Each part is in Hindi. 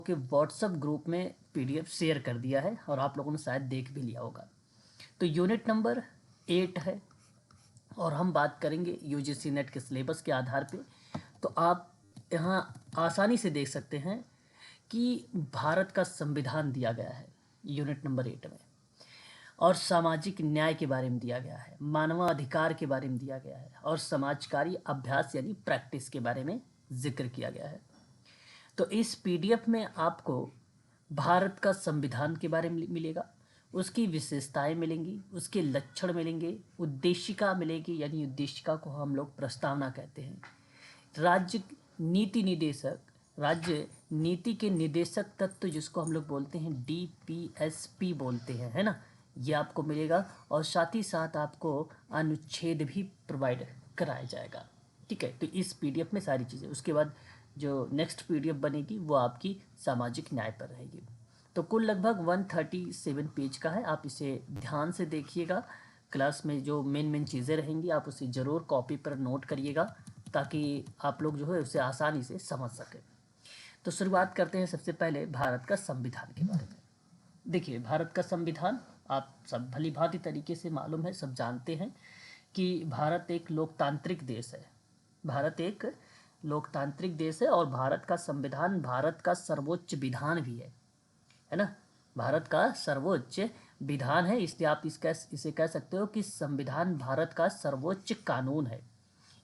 के व्हाट्सएप ग्रुप में पीडीएफ शेयर कर दिया है और आप लोगों ने शायद देख भी लिया होगा। तो यूनिट नंबर 8 है और हम बात करेंगे यूजीसी नेट के सिलेबस के आधार पे। तो आप यहाँ आसानी से देख सकते हैं कि भारत का संविधान दिया गया है यूनिट नंबर 8 में, और सामाजिक न्याय के बारे में दिया गया है, मानवाधिकार के बारे में दिया गया है और समाजकारी अभ्यास यानी प्रैक्टिस के बारे में जिक्र किया गया है। तो इस पीडीएफ में आपको भारत का संविधान के बारे में मिलेगा, उसकी विशेषताएं मिलेंगी, उसके लक्षण मिलेंगे, उद्देशिका मिलेगी यानी उद्देशिका को हम लोग प्रस्तावना कहते हैं, राज्य नीति निदेशक, राज्य नीति के निदेशक तत्व जिसको हम लोग बोलते हैं डीपीएसपी बोलते हैं, है ना, ये आपको मिलेगा। और साथ ही साथ आपको अनुच्छेद भी प्रोवाइड कराया जाएगा। ठीक है, तो इस पीडीएफ में सारी चीज़ें, उसके बाद जो नेक्स्ट पीडीएफ बनेगी वो आपकी सामाजिक न्याय पर रहेगी। तो कुल लगभग 137 पेज का है, आप इसे ध्यान से देखिएगा। क्लास में जो मेन चीज़ें रहेंगी आप उसे ज़रूर कॉपी पर नोट करिएगा ताकि आप लोग जो है उसे आसानी से समझ सकें। तो शुरुआत करते हैं सबसे पहले भारत का संविधान के बारे में। देखिए, भारत का संविधान आप सब भली भांति तरीके से मालूम है, सब जानते हैं कि भारत एक लोकतांत्रिक देश है। भारत एक लोकतांत्रिक देश है और भारत का संविधान भारत का सर्वोच्च विधान भी है ना, भारत का सर्वोच्च विधान है। इसलिए आप इसे कह सकते हो कि संविधान भारत का सर्वोच्च कानून है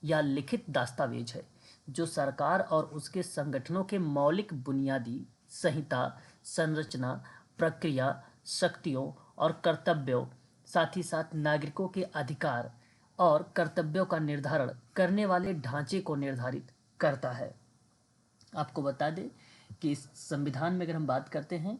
या लिखित दस्तावेज है जो सरकार और उसके संगठनों के मौलिक बुनियादी संहिता, संरचना, प्रक्रिया, शक्तियों और कर्तव्यों, साथ ही साथ नागरिकों के अधिकार और कर्तव्यों का निर्धारण करने वाले ढांचे को निर्धारित करता है। आपको बता दें कि इस संविधान में अगर हम बात करते हैं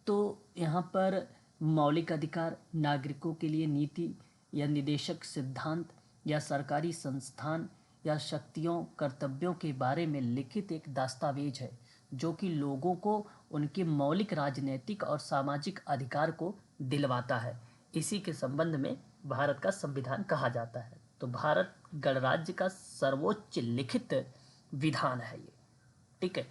तो यहाँ पर मौलिक अधिकार, नागरिकों के लिए नीति या निदेशक सिद्धांत या सरकारी संस्थान या शक्तियों, कर्तव्यों के बारे में लिखित एक दस्तावेज है जो कि लोगों को उनके मौलिक राजनीतिक और सामाजिक अधिकार को दिलवाता है। इसी के संबंध में भारत का संविधान कहा जाता है। तो भारत गणराज्य का सर्वोच्च लिखित विधान है ये। ठीक है,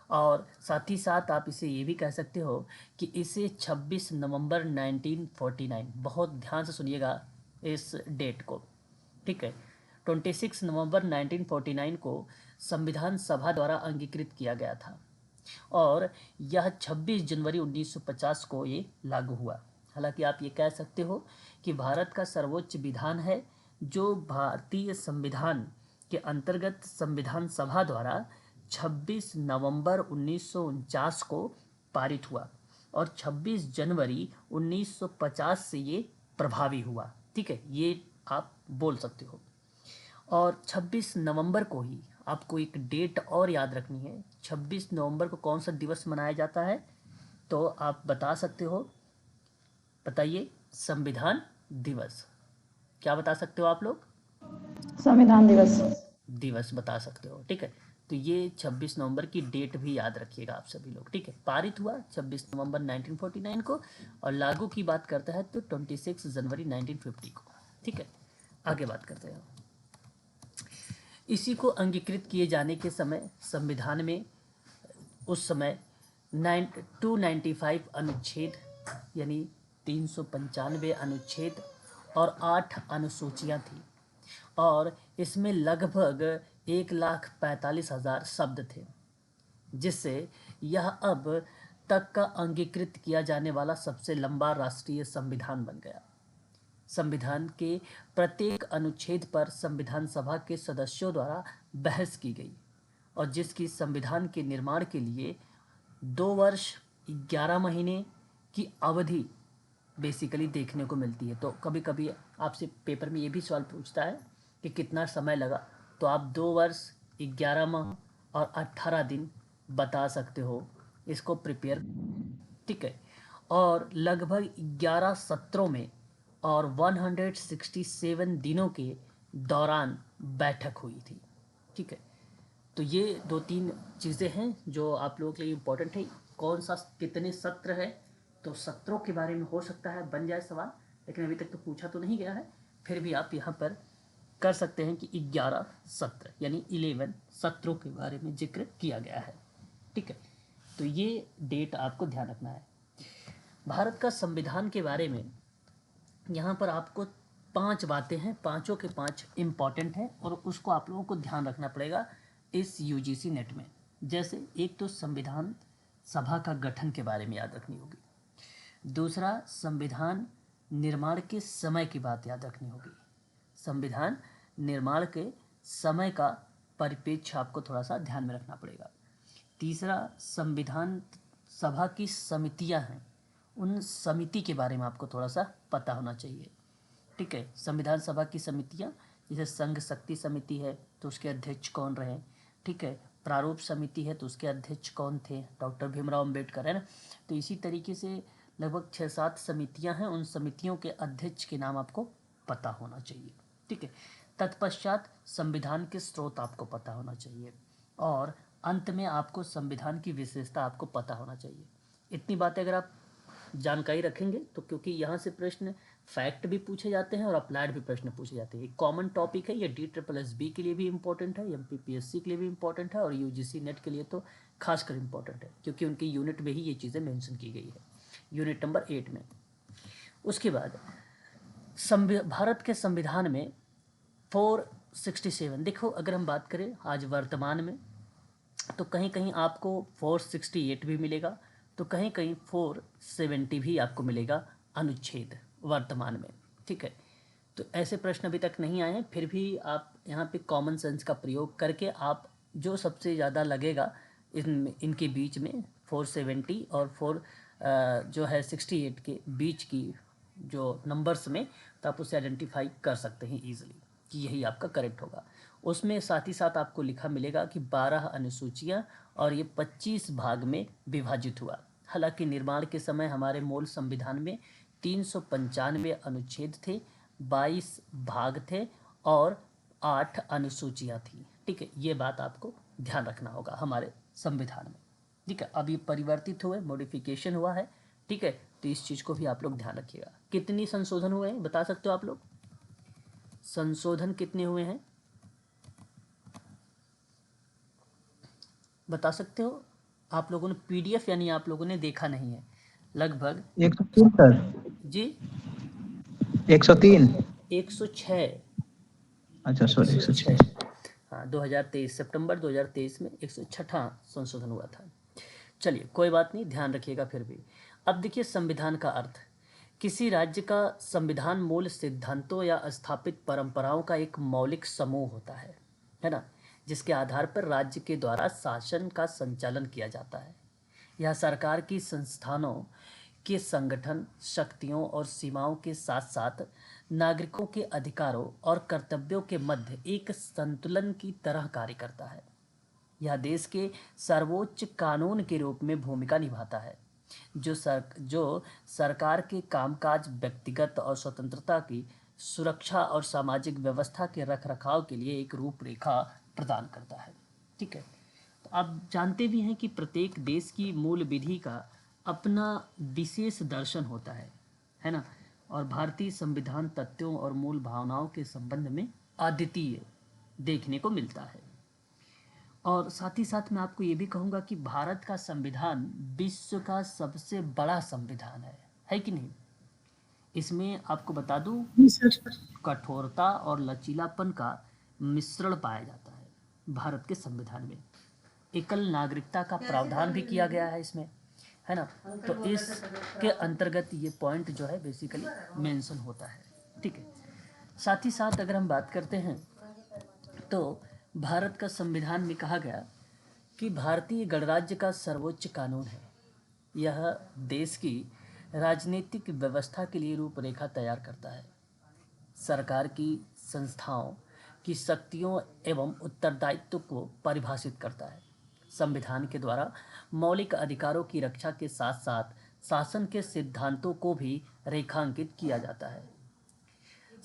और साथ ही साथ आप इसे ये भी कह सकते हो कि इसे 26 नवंबर 1949, बहुत ध्यान से सुनिएगा इस डेट को, ठीक है, 26 नवंबर 1949 को संविधान सभा द्वारा अंगीकृत किया गया था और यह 26 जनवरी 1950 को ये लागू हुआ। हालांकि आप ये कह सकते हो कि भारत का सर्वोच्च विधान है जो भारतीय संविधान के अंतर्गत संविधान सभा द्वारा 26 नवंबर 1949 को पारित हुआ और 26 जनवरी 1950 से ये प्रभावी हुआ। ठीक है, ये आप बोल सकते हो। और 26 नवंबर को ही आपको एक डेट और याद रखनी है। 26 नवंबर को कौन सा दिवस मनाया जाता है, तो आप बता सकते हो, बताइए। संविधान दिवस, क्या बता सकते हो आप लोग? संविधान दिवस दिवस बता सकते हो। ठीक है, तो ये 26 नवंबर की डेट भी याद रखिएगा आप सभी लोग। ठीक है, पारित हुआ 26 नवंबर 1949 को और लागू की बात करता है तो 26 जनवरी 1950 को। ठीक है, आगे बात करते हैं। इसी को अंगीकृत किए जाने के समय संविधान में उस समय 295 अनुच्छेद यानी 395 अनुच्छेद और 8 अनुसूचियां थी और इसमें लगभग 1,45,000 शब्द थे, जिससे यह अब तक का अंगीकृत किया जाने वाला सबसे लंबा राष्ट्रीय संविधान बन गया। संविधान के प्रत्येक अनुच्छेद पर संविधान सभा के सदस्यों द्वारा बहस की गई और जिसकी संविधान के निर्माण के लिए 2 वर्ष 11 महीने की अवधि बेसिकली देखने को मिलती है। तो कभी कभी आपसे पेपर में ये भी सवाल पूछता है कि कितना समय लगा, तो आप 2 वर्ष 11 माह और 18 दिन बता सकते हो इसको प्रिपेयर। ठीक है, और लगभग 11 सत्रों में और 167 दिनों के दौरान बैठक हुई थी। ठीक है, तो ये 2-3 चीज़ें हैं जो आप लोगों के लिए इम्पोर्टेंट है। कौन सा कितने सत्र है, तो सत्रों के बारे में हो सकता है बन जाए सवाल, लेकिन अभी तक तो पूछा तो नहीं गया है। फिर भी आप यहाँ पर कर सकते हैं कि 11 सत्र यानी 11 सत्रों के बारे में जिक्र किया गया है। ठीक है, तो ये डेट आपको ध्यान रखना है। भारत का संविधान के बारे में यहाँ पर आपको 5 बातें हैं, पांचों के 5 इम्पॉर्टेंट हैं और उसको आप लोगों को ध्यान रखना पड़ेगा इस यूजीसी नेट में। जैसे एक तो संविधान सभा का गठन के बारे में याद रखनी होगी, दूसरा संविधान निर्माण के समय की बात याद रखनी होगी, संविधान निर्माण के समय का परिप्रेक्ष्य आपको थोड़ा सा ध्यान में रखना पड़ेगा, तीसरा संविधान सभा की समितियां हैं, उन समिति के बारे में आपको थोड़ा सा पता होना चाहिए। ठीक है, संविधान सभा की समितियां जैसे संघ शक्ति समिति है तो उसके अध्यक्ष कौन रहे, ठीक है, प्रारूप समिति है तो उसके अध्यक्ष कौन थे, डॉक्टर भीमराव अम्बेडकर, है ना। तो इसी तरीके से लगभग 6-7 समितियां हैं, उन समितियों के अध्यक्ष के नाम आपको पता होना चाहिए। ठीक है, तत्पश्चात संविधान के स्रोत आपको पता होना चाहिए और अंत में आपको संविधान की विशेषता आपको पता होना चाहिए। इतनी बातें अगर आप जानकारी रखेंगे तो, क्योंकि यहाँ से प्रश्न फैक्ट भी पूछे जाते हैं और अप्लाइड भी प्रश्न पूछे जाते हैं, कॉमन टॉपिक है, ये DSSB के लिए भी इम्पोर्टेंट है, MPPSC के लिए भी इम्पोर्टेंट है और UGC नेट के लिए तो खासकर इम्पोर्टेंट है क्योंकि उनकी यूनिट में ही ये चीज़ें मेंशन की गई है, यूनिट नंबर 8 में। उसके बाद भारत के संविधान में 467, देखो अगर हम बात करें आज वर्तमान में तो कहीं कहीं आपको 468 भी मिलेगा तो कहीं कहीं 470 भी आपको मिलेगा अनुच्छेद वर्तमान में। ठीक है, तो ऐसे प्रश्न अभी तक नहीं आए हैं, फिर भी आप यहाँ पे कॉमन सेंस का प्रयोग करके आप जो सबसे ज़्यादा लगेगा इनके बीच में 470 और 68 के बीच की जो नंबर्स में, तो आप उसे आइडेंटिफाई कर सकते हैं ईजिली कि यही आपका करेक्ट होगा। उसमें साथ ही साथ आपको लिखा मिलेगा कि 12 अनुसूचियाँ और ये 25 भाग में विभाजित हुआ। हालांकि निर्माण के समय हमारे मूल संविधान में 395 अनुच्छेद थे, 22 भाग थे और 8 अनुसूचियाँ थी। ठीक है, ये बात आपको ध्यान रखना होगा हमारे संविधान में। ठीक है, अभी परिवर्तित हुए, मॉडिफिकेशन हुआ है। ठीक है, तो इस चीज़ को भी आप लोग ध्यान रखिएगा। कितनी संशोधन हुए हैं बता सकते हो आप लोग, संशोधन कितने हुए हैं बता सकते हो आप लोगों ने? PDF यानी आप लोगों ने देखा नहीं है, लगभग 103 सर, जी 103, 106। अच्छा सॉरी 106। हाँ, 2023 सितंबर 2023 में 106वां संशोधन हुआ था। चलिए कोई बात नहीं, ध्यान रखिएगा फिर भी। अब देखिए संविधान का अर्थ, किसी राज्य का संविधान मूल सिद्धांतों या स्थापित परंपराओं का एक मौलिक समूह होता है ना, जिसके आधार पर राज्य के द्वारा शासन का संचालन किया जाता है। यह सरकार की संस्थानों के संगठन, शक्तियों और सीमाओं के साथ साथ नागरिकों के अधिकारों और कर्तव्यों के मध्य एक संतुलन की तरह कार्य करता है। यह देश के सर्वोच्च कानून के रूप में भूमिका निभाता है, जो सरकार के कामकाज, व्यक्तिगत और स्वतंत्रता की सुरक्षा और सामाजिक व्यवस्था के रखरखाव के लिए एक रूपरेखा प्रदान करता है। ठीक है, तो आप जानते भी हैं कि प्रत्येक देश की मूल विधि का अपना विशेष दर्शन होता है ना, और भारतीय संविधान तथ्यों और मूल भावनाओं के संबंध में अद्वितीय देखने को मिलता है। और साथ ही साथ मैं आपको ये भी कहूँगा कि भारत का संविधान विश्व का सबसे बड़ा संविधान है कि नहीं? इसमें आपको बता दूं, कठोरता और लचीलापन का मिश्रण पाया जाता है भारत के संविधान में। एकल नागरिकता का प्रावधान भी किया गया है इसमें, है ना। तो इसके अंतर्गत ये पॉइंट जो है बेसिकली मेंशन होता है। ठीक है, साथ ही साथ अगर हम बात करते हैं तो भारत का संविधान में कहा गया कि भारतीय गणराज्य का सर्वोच्च कानून है। यह देश की राजनीतिक व्यवस्था के लिए रूपरेखा तैयार करता है, सरकार की संस्थाओं की शक्तियों एवं उत्तरदायित्व को परिभाषित करता है। संविधान के द्वारा मौलिक अधिकारों की रक्षा के साथ साथ शासन के सिद्धांतों को भी रेखांकित किया जाता है।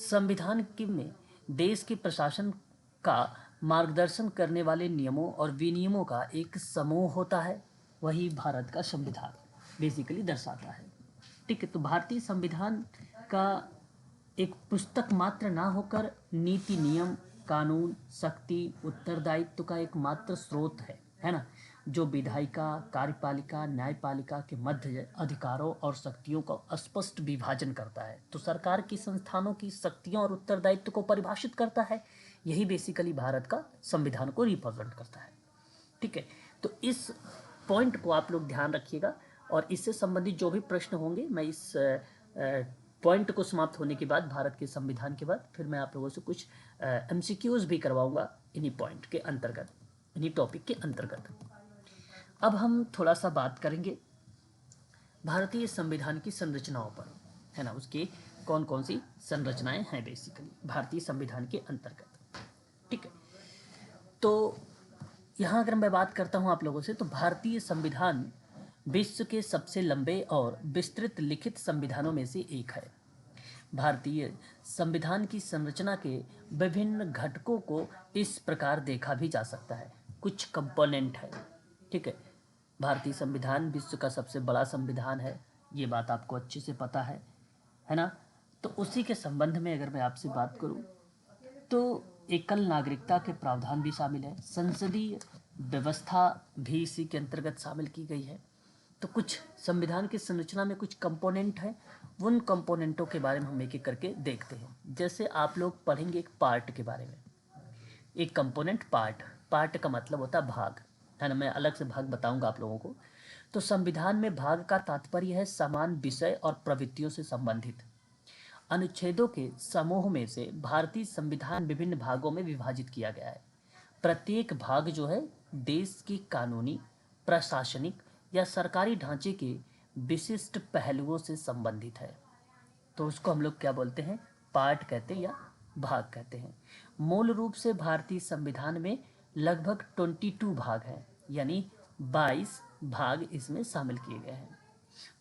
संविधान में देश के प्रशासन का मार्गदर्शन करने वाले नियमों और विनियमों का एक समूह होता है, वही भारत का संविधान बेसिकली दर्शाता है। ठीक है, तो भारतीय संविधान का एक पुस्तक मात्र ना होकर नीति, नियम, कानून, शक्ति, उत्तरदायित्व का एक मात्र स्रोत है ना, जो विधायिका, कार्यपालिका, न्यायपालिका के मध्य अधिकारों और शक्तियों का स्पष्ट विभाजन करता है। तो सरकार की संस्थानों की शक्तियों और उत्तरदायित्व को परिभाषित करता है। यही बेसिकली भारत का संविधान को रिप्रेजेंट करता है। ठीक है, तो इस पॉइंट को आप लोग ध्यान रखिएगा और इससे संबंधित जो भी प्रश्न होंगे मैं इस पॉइंट को समाप्त होने के बाद, भारत के संविधान के बाद, फिर मैं आप लोगों से कुछ MCQs भी करवाऊंगा इन्हीं पॉइंट के अंतर्गत, इन्हीं टॉपिक के अंतर्गत। अब हम थोड़ा सा बात करेंगे भारतीय संविधान की संरचनाओं पर, है ना, उसके कौन कौन सी संरचनाएं हैं बेसिकली भारतीय संविधान के अंतर्गत। ठीक है, तो यहाँ अगर मैं बात करता हूँ आप लोगों से, तो भारतीय संविधान विश्व के सबसे लंबे और विस्तृत लिखित संविधानों में से एक है। भारतीय संविधान की संरचना के विभिन्न घटकों को इस प्रकार देखा भी जा सकता है। कुछ कंपोनेंट है। ठीक है, भारतीय संविधान विश्व का सबसे बड़ा संविधान है, ये बात आपको अच्छे से पता है ना। तो उसी के संबंध में अगर मैं आपसे बात करूं तो एकल नागरिकता के प्रावधान भी शामिल है, संसदीय व्यवस्था भी इसी के अंतर्गत शामिल की गई है। तो कुछ संविधान की संरचना में कुछ कंपोनेंट हैं, उन कंपोनेंटों के बारे में हम एक एक करके देखते हैं। जैसे आप लोग पढ़ेंगे एक पार्ट के बारे में, एक कंपोनेंट पार्ट, पार्ट का मतलब होता है भाग, है ना, मैं अलग से भाग बताऊंगा आप लोगों को। तो संविधान में भाग का तात्पर्य है समान विषय और प्रवृत्तियों से संबंधित अनुच्छेदों के समूह में से भारतीय संविधान विभिन्न भागों में विभाजित किया गया है। प्रत्येक भाग जो है देश की कानूनी, प्रशासनिक या सरकारी ढांचे के विशिष्ट पहलुओं से संबंधित है। तो उसको हम लोग क्या बोलते हैं, पार्ट कहते हैं या भाग कहते हैं। मूल रूप से भारतीय संविधान में लगभग 22 भाग हैं, यानी 22 भाग इसमें शामिल किए गए हैं।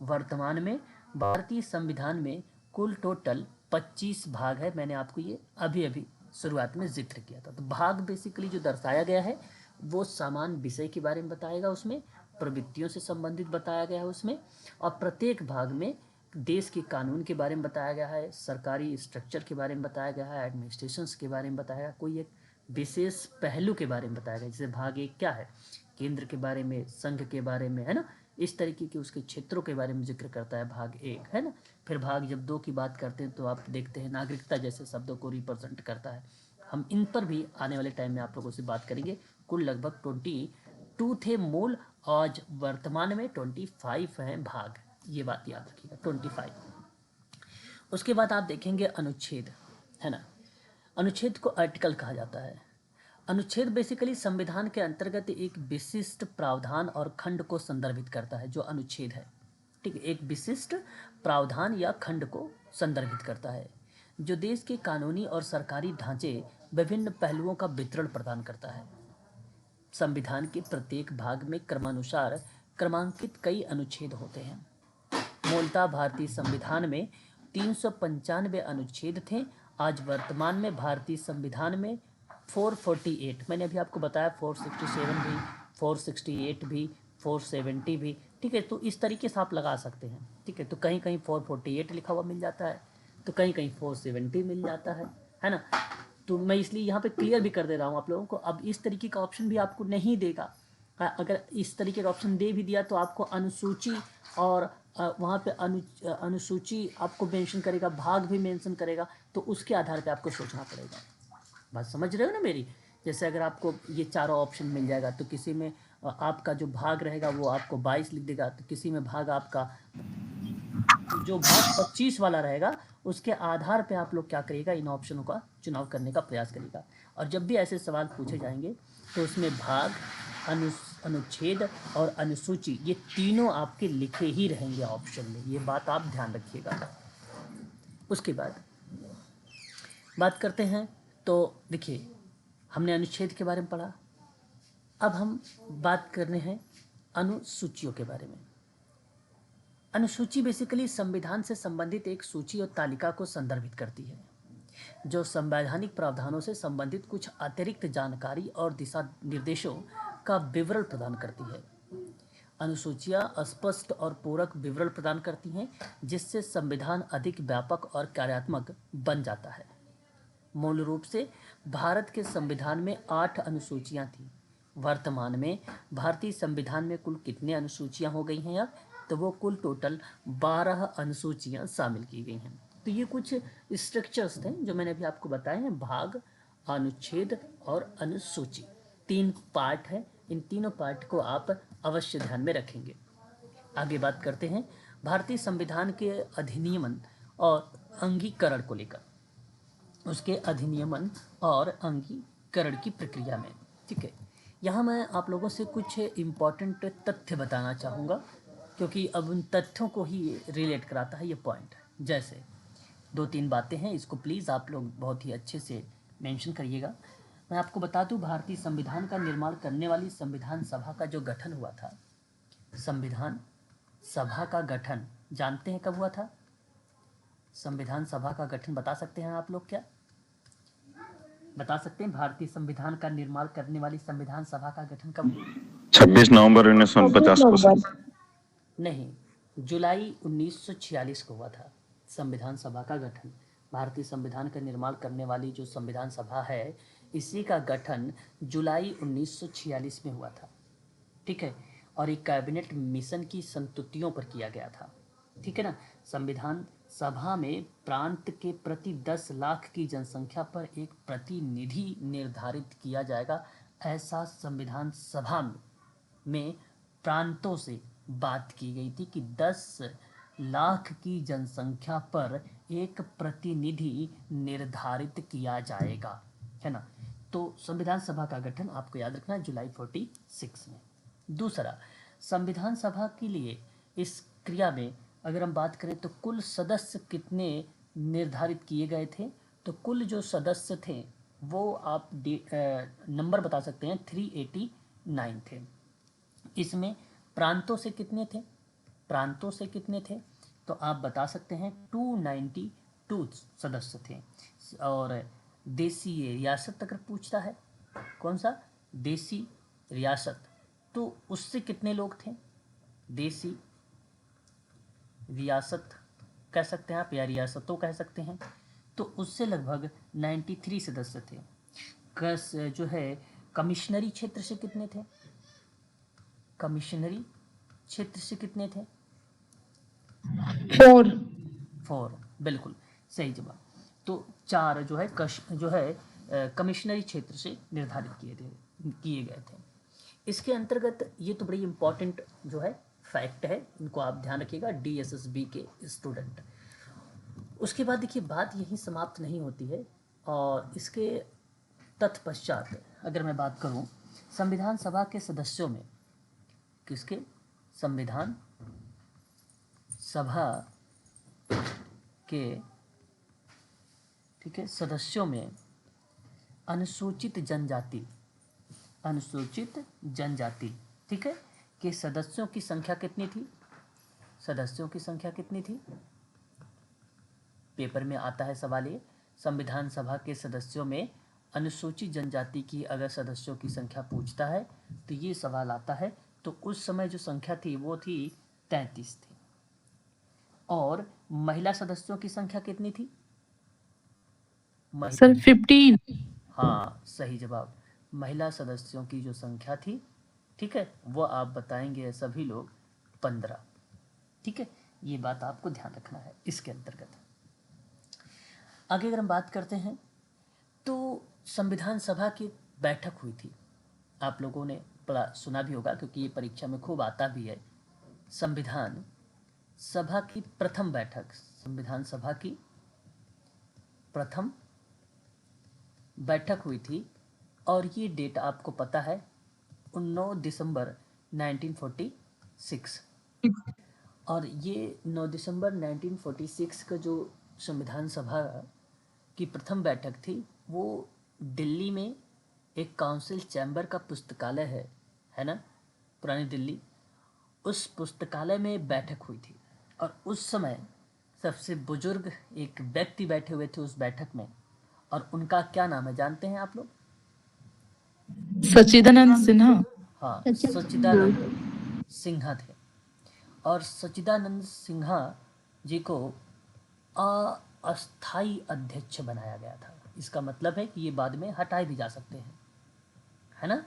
वर्तमान में भारतीय संविधान में कुल टोटल 25 भाग है। मैंने आपको ये अभी अभी शुरुआत में जिक्र किया था। तो भाग बेसिकली जो दर्शाया गया है वो समान विषय के बारे में बताएगा, उसमें प्रवृत्तियों से संबंधित बताया गया है उसमें, और प्रत्येक भाग में देश के कानून के बारे में बताया गया है, सरकारी स्ट्रक्चर के बारे में बताया गया है, एडमिनिस्ट्रेशंस के बारे में बताया गया, कोई एक विशेष पहलू के बारे में बताया गया। जैसे भाग 1 क्या है, केंद्र के बारे में, संघ के बारे में, है ना, इस तरीके के उसके क्षेत्रों के बारे में जिक्र करता है भाग 1, है ना। फिर भाग जब 2 की बात करते हैं तो आप देखते हैं नागरिकता जैसे शब्दों को रिप्रेजेंट करता है। हम इन पर भी आने वाले टाइम में आप लोगों से बात करेंगे। कुल लगभग 22 थे मूल, आज वर्तमान में 25 हैं भाग, ये बात याद रखिएगा, 25। उसके बाद आप देखेंगे अनुच्छेद, है ना। अनुच्छेद को आर्टिकल कहा जाता है। अनुच्छेद बेसिकली संविधान के अंतर्गत एक विशिष्ट प्रावधान और खंड को संदर्भित करता है, जो अनुच्छेद है। ठीक है, एक विशिष्ट प्रावधान या खंड को संदर्भित करता है जो देश के कानूनी और सरकारी ढांचे विभिन्न पहलुओं का विवरण प्रदान करता है। संविधान के प्रत्येक भाग में क्रमानुसार क्रमांकित कई अनुच्छेद होते हैं। मूलतः भारतीय संविधान में 395 अनुच्छेद थे। आज वर्तमान में भारतीय संविधान में 448, मैंने अभी आपको बताया 467 भी, 468 भी, 470 भी। ठीक है, तो इस तरीके से आप लगा सकते हैं। ठीक है, तो कहीं कहीं 448 लिखा हुआ मिल जाता है, तो कहीं कहीं 470 मिल जाता है ना। तो मैं इसलिए यहाँ पे क्लियर भी कर दे रहा हूँ आप लोगों को। अब इस तरीके का ऑप्शन भी आपको नहीं देगा। अगर इस तरीके का ऑप्शन दे भी दिया तो आपको अनुसूची और वहाँ पे अनुसूची आपको मेंशन करेगा, भाग भी मेंशन करेगा, तो उसके आधार पे आपको सोचना पड़ेगा। बात समझ रहे हो ना मेरी। जैसे अगर आपको ये चारों ऑप्शन मिल जाएगा तो किसी में आपका जो भाग रहेगा वो आपको 22 लिख देगा, तो किसी में भाग आपका जो भाग 25 वाला रहेगा उसके आधार पे आप लोग क्या करिएगा, इन ऑप्शनों का चुनाव करने का प्रयास करिएगा। और जब भी ऐसे सवाल पूछे जाएंगे तो उसमें भाग, अनुच्छेद और अनुसूची, ये तीनों आपके लिखे ही रहेंगे ऑप्शन में, ये बात आप ध्यान रखिएगा। उसके बाद बात करते हैं, तो देखिए हमने अनुच्छेद के बारे में पढ़ा, अब हम बात करने हैं अनुसूचियों के बारे में। अनुसूची बेसिकली संविधान से संबंधित एक सूची और तालिका को संदर्भित करती है जो संवैधानिक प्रावधानों से संबंधित कुछ अतिरिक्त जानकारी और दिशा निर्देशों का विवरण प्रदान करती है। अनुसूचियां स्पष्ट और पूरक विवरण प्रदान करती हैं जिससे संविधान अधिक व्यापक और कार्यात्मक बन जाता है। मूल रूप से भारत के संविधान में 8 अनुसूचियां थीं। वर्तमान में भारतीय संविधान में कुल कितने अनुसूचियां हो गई हैं यार? तो वो कुल टोटल 12 अनुसूचियां शामिल की गई हैं। तो ये कुछ स्ट्रक्चर्स थे जो मैंने अभी आपको बताए हैं, भाग, अनुच्छेद और अनुसूची। 3 पार्ट है, इन तीनों पार्ट को आप अवश्य ध्यान में रखेंगे। आगे बात करते हैं भारतीय संविधान के अधिनियमन और अंगीकरण को लेकर, उसके अधिनियमन और अंगीकरण की प्रक्रिया में। ठीक है, यहाँ मैं आप लोगों से कुछ इम्पॉर्टेंट तथ्य बताना चाहूँगा, क्योंकि अब उन तथ्यों को ही रिलेट कराता है ये पॉइंट। जैसे 2-3 बातें हैं, इसको प्लीज़ आप लोग बहुत ही अच्छे से मेंशन करिएगा। मैं आपको बता दूं, भारतीय संविधान का निर्माण करने वाली संविधान सभा का जो गठन हुआ था, संविधान सभा का गठन जानते हैं कब हुआ था? संविधान सभा का गठन बता सकते हैं आप लोग क्या? बता सकते हैं भारतीय संविधान का निर्माण करने वाली संविधान सभा का गठन कब हुआ? 26 नवंबर 1949 को सर। नहीं, जुलाई 1946 को हुआ था संविधान सभा का गठन। भारतीय संविधान का निर्माण करने वाली जो संविधान सभा है, इसी का गठन जुलाई 1946 में हुआ था। ठीक है, और एक कैबिनेट मिशन की संस्तुतियों पर किया गया था। ठीक है ना। संविधान सभा में प्रांत के प्रति 10 लाख की जनसंख्या पर एक प्रतिनिधि निर्धारित किया जाएगा, ऐसा संविधान सभा में प्रांतों से बात की गई थी कि 10 लाख की जनसंख्या पर एक प्रतिनिधि निर्धारित किया जाएगा, है ना। तो संविधान सभा का गठन आपको याद रखना है जुलाई 46 में। दूसरा, संविधान सभा के लिए इस क्रिया में अगर हम बात करें तो कुल सदस्य कितने निर्धारित किए गए थे? तो कुल जो सदस्य थे वो आप नंबर बता सकते हैं, 389 थे। इसमें प्रांतों से कितने थे? प्रांतों से कितने थे तो आप बता सकते हैं 292 सदस्य थे। और देसी रियासत अगर पूछता है, कौन सा? देसी रियासत, तो उससे कितने लोग थे? देसी रियासत कह सकते हैं आप या रियासतों कह सकते हैं, तो उससे लगभग 93 सदस्य थे। जो है कमिश्नरी क्षेत्र से कितने थे? कमिश्नरी क्षेत्र से कितने थे? 4, बिल्कुल सही जवाब। तो 4 जो है कमिश्नरी क्षेत्र से निर्धारित किए गए थे। इसके अंतर्गत ये तो बड़ी इम्पोर्टेंट जो है फैक्ट है, इनको आप ध्यान रखिएगा DSSB के स्टूडेंट। उसके बाद देखिए, बात यहीं समाप्त नहीं होती है, और इसके तत्पश्चात अगर मैं बात करूं संविधान सभा के सदस्यों में, किसके? संविधान सभा के, ठीक है, सदस्यों में अनुसूचित जनजाति, ठीक है, के सदस्यों की संख्या कितनी थी? सदस्यों की संख्या कितनी थी? पेपर में आता है सवाल ये, संविधान सभा के सदस्यों में अनुसूचित जनजाति की अगर सदस्यों की संख्या पूछता है तो ये सवाल आता है। तो उस समय जो संख्या थी वो थी 33 थी। और महिला सदस्यों की संख्या कितनी थी? सर 15। हाँ, सही जवाब। महिला सदस्यों की जो संख्या थी, ठीक है, वो आप बताएंगे सभी लोग 15। ठीक है, ये बात आपको ध्यान रखना है इसके अंतर्गत। आगे अगर हम बात करते हैं तो संविधान सभा की बैठक हुई थी, आप लोगों ने बड़ा सुना भी होगा क्योंकि ये परीक्षा में खूब आता भी है। संविधान सभा की प्रथम बैठक, संविधान सभा की प्रथम बैठक हुई थी, और ये डेट आपको पता है 9 दिसंबर 1946। और ये 9 दिसंबर 1946 का जो संविधान सभा की प्रथम बैठक थी वो दिल्ली में एक काउंसिल चैम्बर का पुस्तकालय है ना, पुरानी दिल्ली, उस पुस्तकालय में बैठक हुई थी। और उस समय सबसे बुजुर्ग एक व्यक्ति बैठे हुए थे उस बैठक में, और उनका क्या नाम है जानते हैं आप लोग? सच्चिदानंद सिन्हा। हाँ, सच्चिदानंद सिन्हा थे। और सच्चिदानंद सिन्हा जी को अस्थाई अध्यक्ष बनाया गया था। इसका मतलब है कि ये बाद में हटाए भी जा सकते हैं, है ना।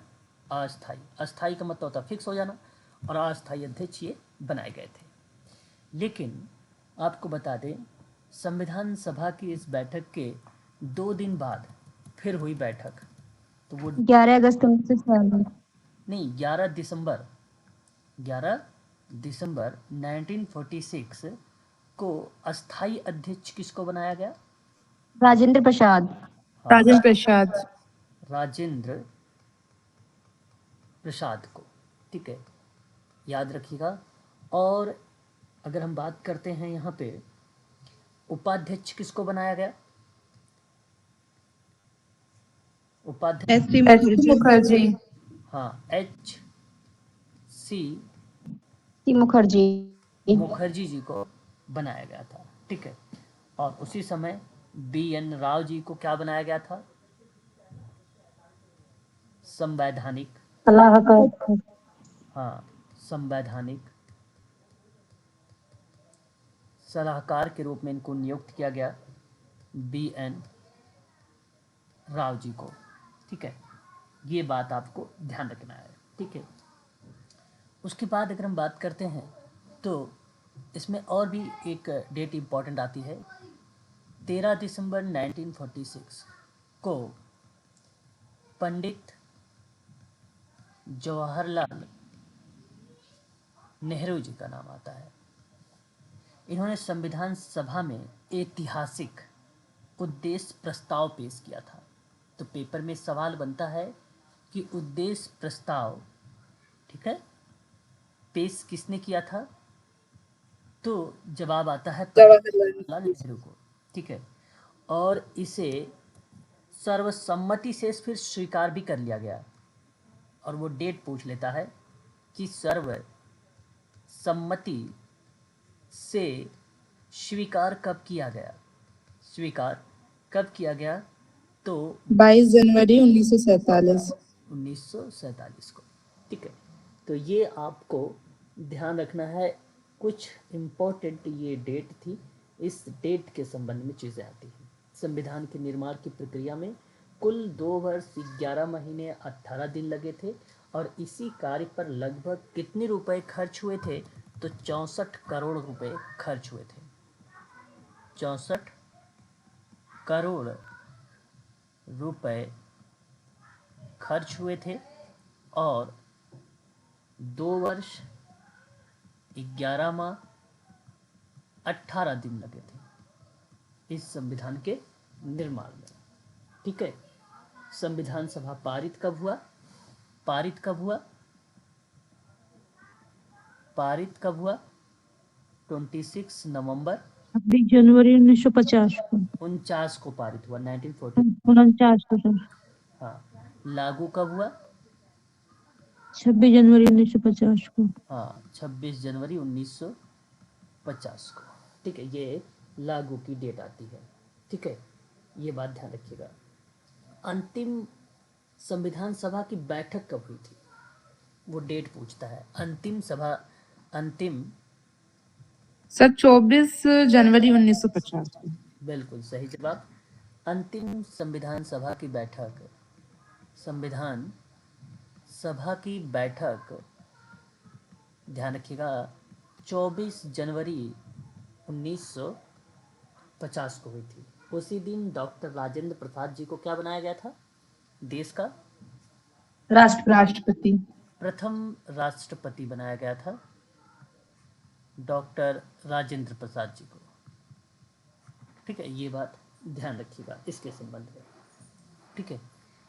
अस्थाई, अस्थाई का मतलब होता है फिक्स हो जाना, और अस्थाई अध्यक्ष ये बनाए गए थे। लेकिन आपको बता दें, संविधान सभा की इस बैठक के 2 दिन बाद फिर हुई बैठक, तो वो 11 अगस्त 1946। नहीं, 11 दिसंबर 1946 को अस्थाई अध्यक्ष किसको बनाया गया? राजेंद्र प्रसाद। हाँ, राजेंद्र प्रसाद। राजेंद्र प्रसाद को, ठीक है, याद रखिएगा। और अगर हम बात करते हैं यहाँ पे उपाध्यक्ष किसको बनाया गया? उपाध्यक्ष, एस सी मुखर्जी। हाँ, H C C Mukherjee. Mukherjee ji को बनाया गया था, ठीक है। और उसी समय बी एन राव जी को क्या बनाया गया था? संवैधानिक, सलाहकार। हाँ, संवैधानिक सलाहकार के रूप में इनको नियुक्त किया गया, बी एन राव जी को, ठीक है। ये बात आपको ध्यान रखना है, ठीक है। उसके बाद अगर हम बात करते हैं तो इसमें और भी एक डेट इम्पॉर्टेंट आती है। 13 दिसंबर 1946 को पंडित जवाहरलाल नेहरू जी का नाम आता है। इन्होंने संविधान सभा में ऐतिहासिक उद्देश्य प्रस्ताव पेश किया था। तो पेपर में सवाल बनता है कि उद्देश्य प्रस्ताव, ठीक है, पेश किसने किया था? तो जवाब आता है जवाहरलाल नेहरू को, ठीक है। और इसे सर्वसम्मति से फिर स्वीकार भी कर लिया गया। और वो डेट पूछ लेता है कि सर्वसम्मति से स्वीकार कब किया गया? स्वीकार कब किया गया? तो 22 जनवरी 1947। 1947 को, ठीक है। तो ये आपको ध्यान रखना है, कुछ इम्पोर्टेंट ये डेट थी, इस डेट के संबंध में चीज़ें आती हैं। संविधान के निर्माण की प्रक्रिया में कुल 2 वर्ष 11 महीने 18 दिन लगे थे, और इसी कार्य पर लगभग कितने रुपए खर्च हुए थे? तो 64 करोड़ रुपए खर्च हुए थे। 64 करोड़ रुपए खर्च हुए थे, और 2 वर्ष 11 माह 18 दिन लगे थे इस संविधान के निर्माण में, ठीक है। संविधान सभा पारित कब हुआ? पारित कब हुआ? पारित कब हुआ? 26 नवंबर 26 जनवरी 1950 को। 49 को पारित हुआ, 1940। 49 को सर। हाँ, लागू कब हुआ? 26 जनवरी 1950 को। हाँ, 26 जनवरी 1950 को, ठीक है। ये लागू की डेट आती है, ठीक है, ये बात ध्यान रखिएगा। अंतिम संविधान सभा की बैठक कब हुई थी? वो डेट पूछता है। अंतिम सर 24 जनवरी 1950 को। बिल्कुल सही जवाब। अंतिम संविधान सभा की बैठक ध्यान रखिएगा 24 जनवरी 1950 को हुई थी। उसी दिन डॉक्टर राजेंद्र प्रसाद जी को क्या बनाया गया था? देश का राष्ट्रपति। प्रथम राष्ट्रपति बनाया गया था डॉक्टर राजेंद्र प्रसाद जी को, ठीक है। ये बात ध्यान रखिएगा इसके संबंध में, ठीक है।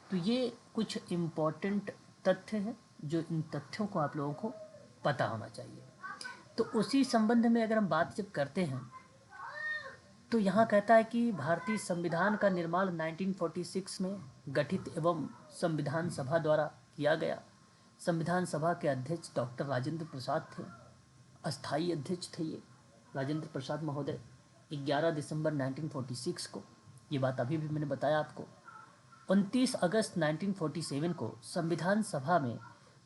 तो ये कुछ इम्पोर्टेंट तथ्य हैं, जो इन तथ्यों को आप लोगों को पता होना चाहिए। तो उसी संबंध में अगर हम बात जब करते हैं तो यहाँ कहता है कि भारतीय संविधान का निर्माण 1946 में गठित एवं संविधान सभा द्वारा किया गया। संविधान सभा के अध्यक्ष डॉक्टर राजेंद्र प्रसाद थे, अस्थाई अध्यक्ष थे ये राजेंद्र प्रसाद महोदय। 11 दिसंबर 1946 को, ये बात अभी भी मैंने बताया आपको। 29 अगस्त 1947 को संविधान सभा में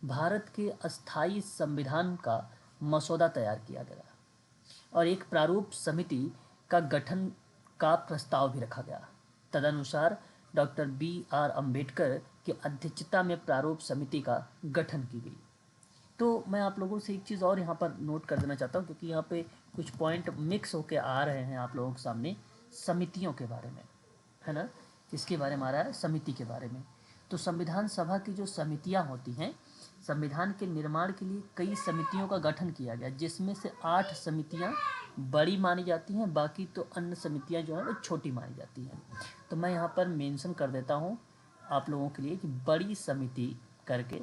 भारत के अस्थाई संविधान का मसौदा तैयार किया गया, और एक प्रारूप समिति का गठन का प्रस्ताव भी रखा गया। तदनुसार डॉक्टर B.R. अम्बेडकर की अध्यक्षता में प्रारूप समिति का गठन की गई। तो मैं आप लोगों से एक चीज़ और यहाँ पर नोट कर देना चाहता हूँ, क्योंकि यहाँ पे कुछ पॉइंट मिक्स होके आ रहे हैं आप लोगों के सामने समितियों के बारे में, है ना। इसके बारे में आ रहा है समिति के बारे में। तो संविधान सभा की जो समितियाँ होती हैं, संविधान के निर्माण के लिए कई समितियों का गठन किया गया, जिसमें से 8 समितियाँ बड़ी मानी जाती हैं, बाकी तो अन्य समितियाँ जो हैं वो छोटी मानी जाती हैं। तो मैं यहाँ पर मेंशन कर देता हूँ आप लोगों के लिए कि बड़ी समिति करके,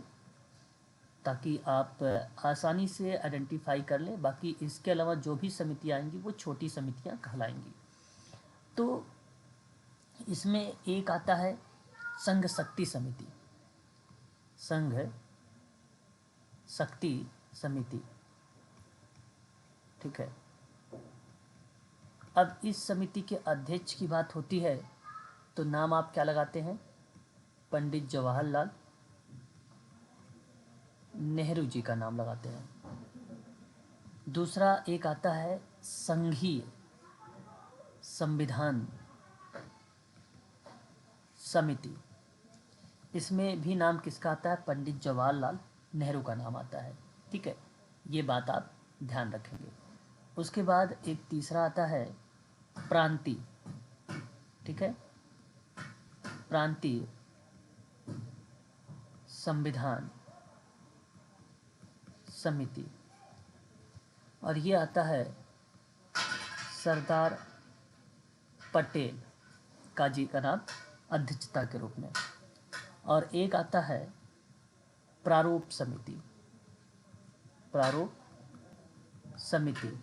ताकि आप आसानी से आइडेंटिफाई कर लें। बाकी इसके अलावा जो भी समितियाँ आएंगी वो छोटी समितियाँ कहलाएंगी। तो इसमें एक आता है संघ शक्ति समिति, संघ शक्ति समिति, ठीक है। अब इस समिति के अध्यक्ष की बात होती है तो नाम आप क्या लगाते हैं? पंडित जवाहरलाल नेहरू जी का नाम लगाते हैं। दूसरा एक आता है संघीय संविधान समिति, इसमें भी नाम किसका आता है? पंडित जवाहरलाल नेहरू का नाम आता है, ठीक है। ये बात आप ध्यान रखेंगे। उसके बाद एक तीसरा आता है प्रांतीय, ठीक है, प्रांतीय संविधान समिति, और ये आता है सरदार पटेल का जी का नाम अध्यक्षता के रूप में। और एक आता है प्रारूप समिति, प्रारूप समिति।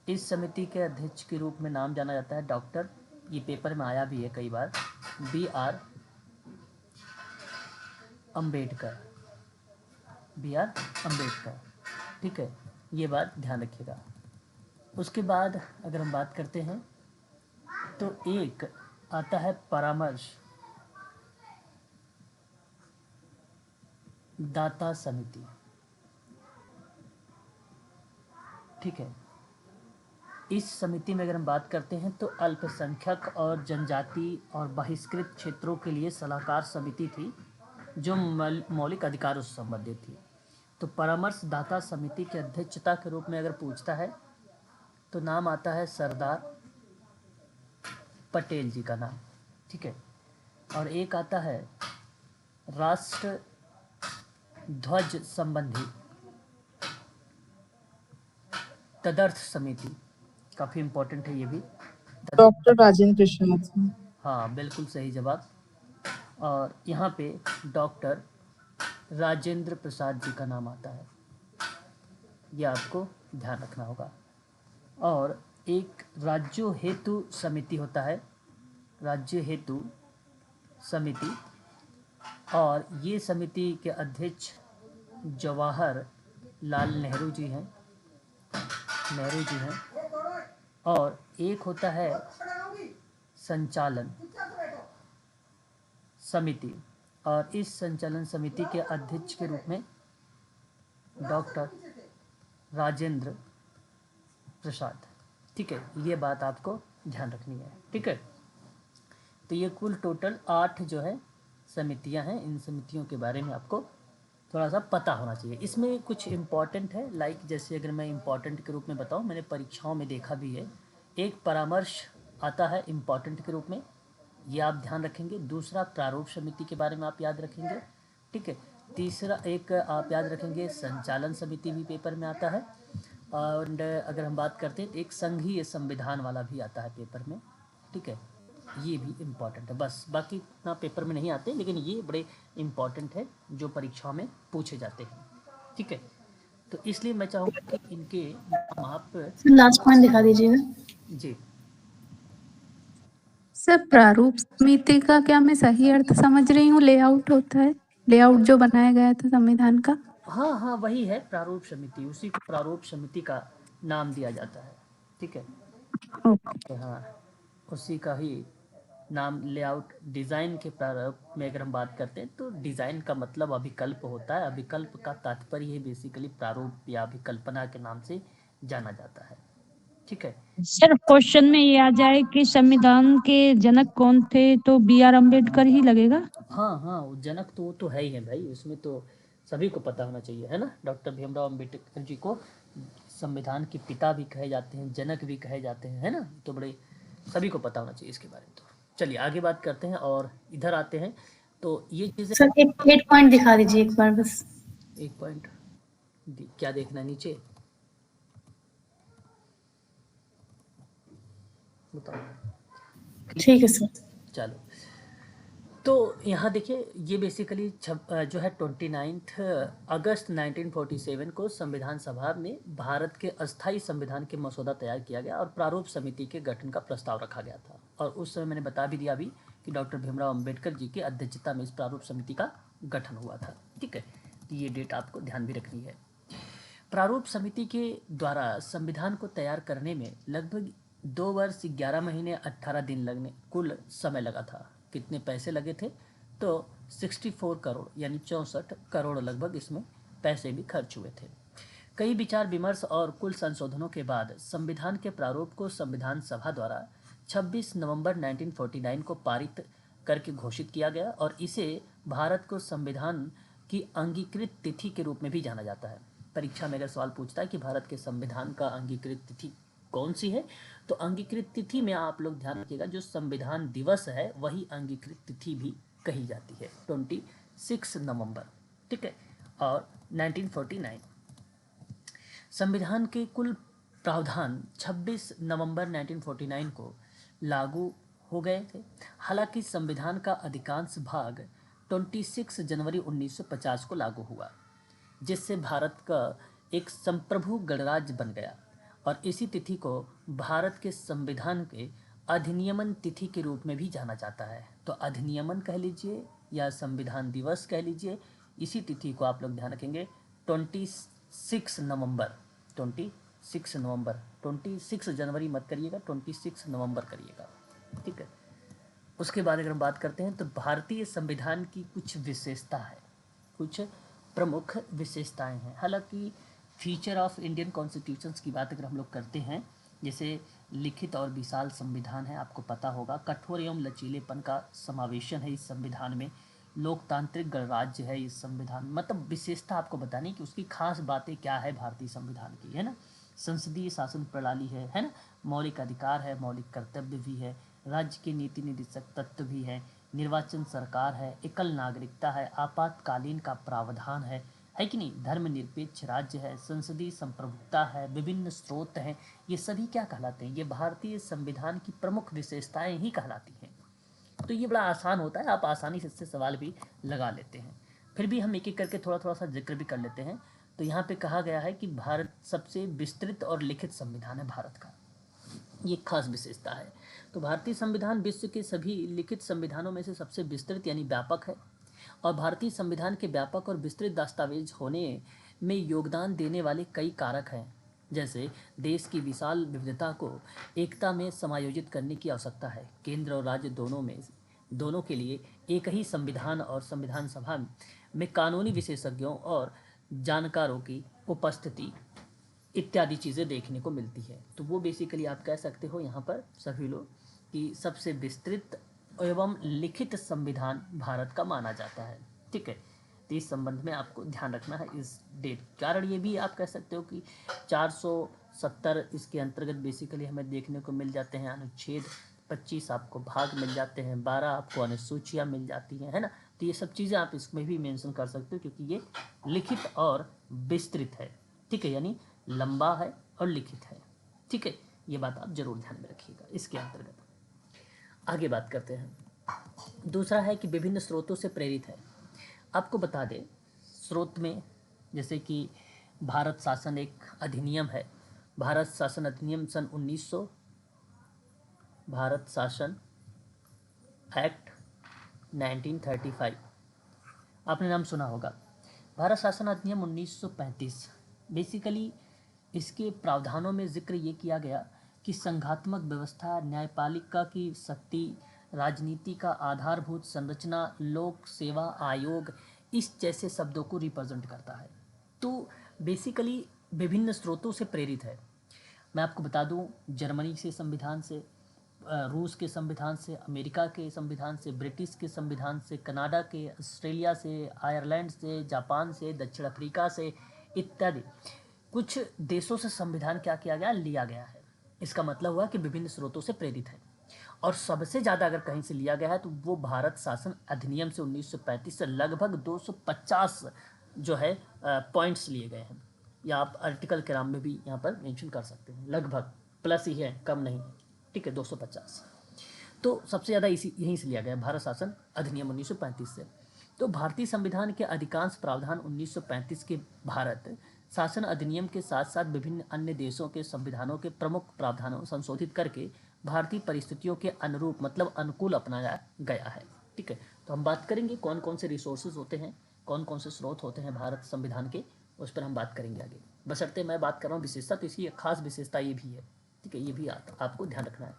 इस समिति के अध्यक्ष के रूप में नाम जाना जाता है डॉक्टर, ये पेपर में आया भी है कई बार, B.R. अम्बेडकर, B.R. अम्बेडकर, ठीक है। ये बात ध्यान रखिएगा। उसके बाद अगर हम बात करते हैं तो एक आता है परामर्श दाता समिति, ठीक है। इस समिति में अगर हम बात करते हैं तो अल्पसंख्यक और जनजाति और बहिष्कृत क्षेत्रों के लिए सलाहकार समिति थी, जो मौलिक अधिकारों से संबंधित थी। तो परामर्श दाता समिति के अध्यक्षता के रूप में अगर पूछता है तो नाम आता है सरदार पटेल जी का नाम, ठीक है। और एक आता है राष्ट्र ध्वज संबंधी तदर्थ समिति, काफ़ी इम्पोर्टेंट है ये भी। डॉक्टर राजेंद्र प्रसाद। हाँ, बिल्कुल सही जवाब। और यहाँ पे डॉक्टर राजेंद्र प्रसाद जी का नाम आता है, ये आपको ध्यान रखना होगा। और एक राज्यों हेतु समिति होता है, राज्य हेतु समिति, और ये समिति के अध्यक्ष जवाहर लाल नेहरू जी हैं, नेहरू जी हैं। और एक होता है संचालन समिति, और इस संचालन समिति के अध्यक्ष के रूप में डॉक्टर राजेंद्र प्रसाद, ठीक है। ये बात आपको ध्यान रखनी है, ठीक है। तो ये कुल टोटल 8 जो है समितियां हैं। इन समितियों के बारे में आपको थोड़ा सा पता होना चाहिए। इसमें कुछ इम्पॉर्टेंट है, लाइक जैसे अगर मैं इम्पॉर्टेंट के रूप में बताऊं, मैंने परीक्षाओं में देखा भी है, एक परामर्श आता है इम्पॉर्टेंट के रूप में, ये आप ध्यान रखेंगे। दूसरा प्रारूप समिति के बारे में आप याद रखेंगे, ठीक है। तीसरा एक आप याद रखेंगे संचालन समिति भी पेपर में आता है। और अगर हम बात करते हैं तो एक संघीय संविधान वाला भी आता है पेपर में, ठीक है। ये भी इम्पॉर्टेंट है, बस बाकी इतना पेपर में नहीं आते, लेकिन ये बड़े इम्पॉर्टेंट है जो परीक्षाओं में पूछे जाते हैं, ठीक है। तो इसलिए मैं चाहूँगा कि इनके नाम आप लास्ट पॉइंट दिखा दीजिएगा। जी। सर प्रारूप समिति का क्या मैं सही अर्थ समझ रही हूँ? लेआउट होता है, लेआउट जो बनाया गया था संविधान का। हाँ हाँ, वही है प्रारूप समिति, उसी को प्रारूप समिति का नाम दिया जाता है, ठीक है। ओके। हाँ, उसी का ही नाम लेआउट डिज़ाइन के प्रारूप में अगर हम बात करते हैं तो डिज़ाइन का मतलब अभिकल्प होता है। अभिकल्प का तात्पर्य है बेसिकली प्रारूप या अभिकल्पना के नाम से जाना जाता है, ठीक है। सर क्वेश्चन में ये आ जाए कि संविधान के जनक कौन थे तो बी आर अम्बेडकर ही लगेगा। हाँ हाँ, वो जनक तो वो तो है ही है भाई, उसमें तो सभी को पता होना चाहिए, है ना। डॉक्टर भीमराव अम्बेडकर जी को संविधान के पिता भी कहे जाते हैं, जनक भी कहे जाते हैं, है ना। तो बड़े सभी को पता होना चाहिए इसके बारे में। तो चलिए आगे बात करते हैं और इधर आते हैं। तो ये चीज़ें सर एक पॉइंट दिखा दीजिए एक बार बस। एक पॉइंट क्या देखना है नीचे बताओ। ठीक है सर। चलो, तो यहाँ देखिए, ये बेसिकली जो है 29 अगस्त 1947 को संविधान सभा में भारत के अस्थाई संविधान के मसौदा तैयार किया गया और प्रारूप समिति के गठन का प्रस्ताव रखा गया था। और उस समय मैंने बता भी दिया अभी कि डॉक्टर भीमराव अंबेडकर जी की अध्यक्षता में इस प्रारूप समिति का गठन हुआ था। ठीक है, तो ये डेट आपको ध्यान भी रखनी है। प्रारूप समिति के द्वारा संविधान को तैयार करने में लगभग 2 वर्ष 11 महीने 18 दिन लगने कुल समय लगा था। कितने पैसे लगे थे? तो 64 करोड़ यानी 64 करोड़ लगभग इसमें पैसे भी खर्च हुए थे। कई विचार विमर्श और कुल संशोधनों के बाद संविधान के प्रारूप को संविधान सभा द्वारा 26 नवंबर 1949 को पारित करके घोषित किया गया और इसे भारत को संविधान की अंगीकृत तिथि के रूप में भी जाना जाता है। परीक्षा में अगर सवाल पूछता है कि भारत के संविधान का अंगीकृत तिथि कौन सी है, तो अंगीकृत तिथि में आप लोग ध्यान रखिएगा, जो संविधान दिवस है वही अंगीकृत तिथि भी कही जाती है, 26 नवंबर। ठीक है, और 1949 संविधान के कुल प्रावधान 26 नवंबर 1949 को लागू हो गए थे। हालांकि संविधान का अधिकांश भाग 26 जनवरी 1950 को लागू हुआ, जिससे भारत का एक संप्रभु गणराज्य बन गया और इसी तिथि को भारत के संविधान के अधिनियमन तिथि के रूप में भी जाना जाता है। तो अधिनियमन कह लीजिए या संविधान दिवस कह लीजिए, इसी तिथि को आप लोग ध्यान रखेंगे 26 नवंबर 26 जनवरी मत करिएगा, 26 नवंबर करिएगा। ठीक है, उसके बाद अगर हम बात करते हैं तो भारतीय संविधान की कुछ विशेषता है, कुछ प्रमुख विशेषताएं हैं। हालांकि फीचर ऑफ इंडियन कॉन्स्टिट्यूशंस की बात अगर हम लोग करते हैं, जैसे लिखित और विशाल संविधान है, आपको पता होगा, कठोर एवं लचीलेपन का समावेशन है इस संविधान में, लोकतांत्रिक गणराज्य है इस संविधान, मतलब विशेषता आपको बतानी कि उसकी खास बातें क्या है भारतीय संविधान की, है ना। संसदीय शासन प्रणाली है ना, मौलिक अधिकार है, मौलिक कर्तव्य भी है, राज्य के नीति निर्देशक तत्व भी है, निर्वाचन सरकार है, एकल नागरिकता है, आपातकालीन का प्रावधान है कि नहीं, धर्मनिरपेक्ष राज्य है, संसदीय संप्रभुता है, विभिन्न स्रोत हैं। ये सभी क्या कहलाते हैं? ये भारतीय संविधान की प्रमुख विशेषताएं ही कहलाती हैं। तो ये बड़ा आसान होता है, आप आसानी से इससे सवाल भी लगा लेते हैं। फिर भी हम एक एक करके थोड़ा थोड़ा सा जिक्र भी कर लेते हैं। तो यहाँ पे कहा गया है कि भारत सबसे विस्तृत और लिखित संविधान है भारत का, ये खास विशेषता है। तो भारतीय संविधान विश्व के सभी लिखित संविधानों में से सबसे विस्तृत यानी व्यापक है और भारतीय संविधान के व्यापक और विस्तृत दस्तावेज होने में योगदान देने वाले कई कारक हैं, जैसे देश की विशाल विविधता को एकता में समायोजित करने की आवश्यकता है, केंद्र और राज्य दोनों के लिए एक ही संविधान और संविधान सभा में कानूनी विशेषज्ञों और जानकारों की उपस्थिति इत्यादि चीज़ें देखने को मिलती है। तो वो बेसिकली आप कह सकते हो यहाँ पर सभी लोग कि सबसे विस्तृत एवं लिखित संविधान भारत का माना जाता है। ठीक है, तो इस संबंध में आपको ध्यान रखना है इस डेट। कारण ये भी आप कह सकते हो कि 470 इसके अंतर्गत बेसिकली हमें देखने को मिल जाते हैं अनुच्छेद, 25 आपको भाग मिल जाते हैं, 12 आपको अनुसूचियाँ मिल जाती हैं, है ना। तो ये सब चीज़ें आप इसमें भी मेंशन कर सकते हो क्योंकि ये लिखित और विस्तृत है। ठीक है, यानी लंबा है और लिखित है। ठीक है, ये बात आप जरूर ध्यान में रखिएगा इसके अंतर्गत। आगे बात करते हैं। दूसरा है कि विभिन्न स्रोतों से प्रेरित है। आपको बता दें स्रोत में जैसे कि भारत शासन एक अधिनियम है, भारत शासन अधिनियम सन 1900, भारत शासन एक्ट 1935, आपने नाम सुना होगा। भारत शासन अधिनियम 1935 बेसिकली इसके प्रावधानों में जिक्र ये किया गया कि संघात्मक व्यवस्था, न्यायपालिका की शक्ति, राजनीति का आधारभूत संरचना, लोक सेवा आयोग, इस जैसे शब्दों को रिप्रेजेंट करता है। तो बेसिकली विभिन्न स्रोतों से प्रेरित है। मैं आपको बता दूं, जर्मनी से संविधान से, रूस के संविधान से, अमेरिका के संविधान से, ब्रिटिश के संविधान से, कनाडा के, ऑस्ट्रेलिया से, आयरलैंड से, जापान से, दक्षिण अफ्रीका से इत्यादि कुछ देशों से संविधान क्या किया गया, लिया गया है। इसका मतलब हुआ कि विभिन्न स्रोतों से प्रेरित है। और सबसे ज़्यादा अगर कहीं से लिया गया है तो वो भारत शासन अधिनियम से 1935 से लगभग 250 जो है पॉइंट्स लिए गए हैं, या आप आर्टिकल के नाम में भी यहाँ पर मेंशन कर सकते हैं। लगभग प्लस ही है, कम नहीं है, ठीक है, 250। तो सबसे ज़्यादा इसी यहीं से लिया गया है, भारत शासन अधिनियम 1935 से। तो भारतीय संविधान के अधिकांश प्रावधान 1935 के भारत शासन अधिनियम के साथ साथ विभिन्न अन्य देशों के संविधानों के प्रमुख प्रावधानों संशोधित करके भारतीय परिस्थितियों के अनुरूप मतलब अनुकूल अपनाया गया है। ठीक है, तो हम बात करेंगे कौन कौन से रिसोर्सेज होते हैं, कौन कौन से स्रोत होते हैं भारत संविधान के, उस पर हम बात करेंगे आगे। बशर्ते मैं बात कर रहा हूँ विशेषता, तो इसकी एक खास विशेषता ये भी है, ठीक है, ये भी आपको ध्यान रखना है।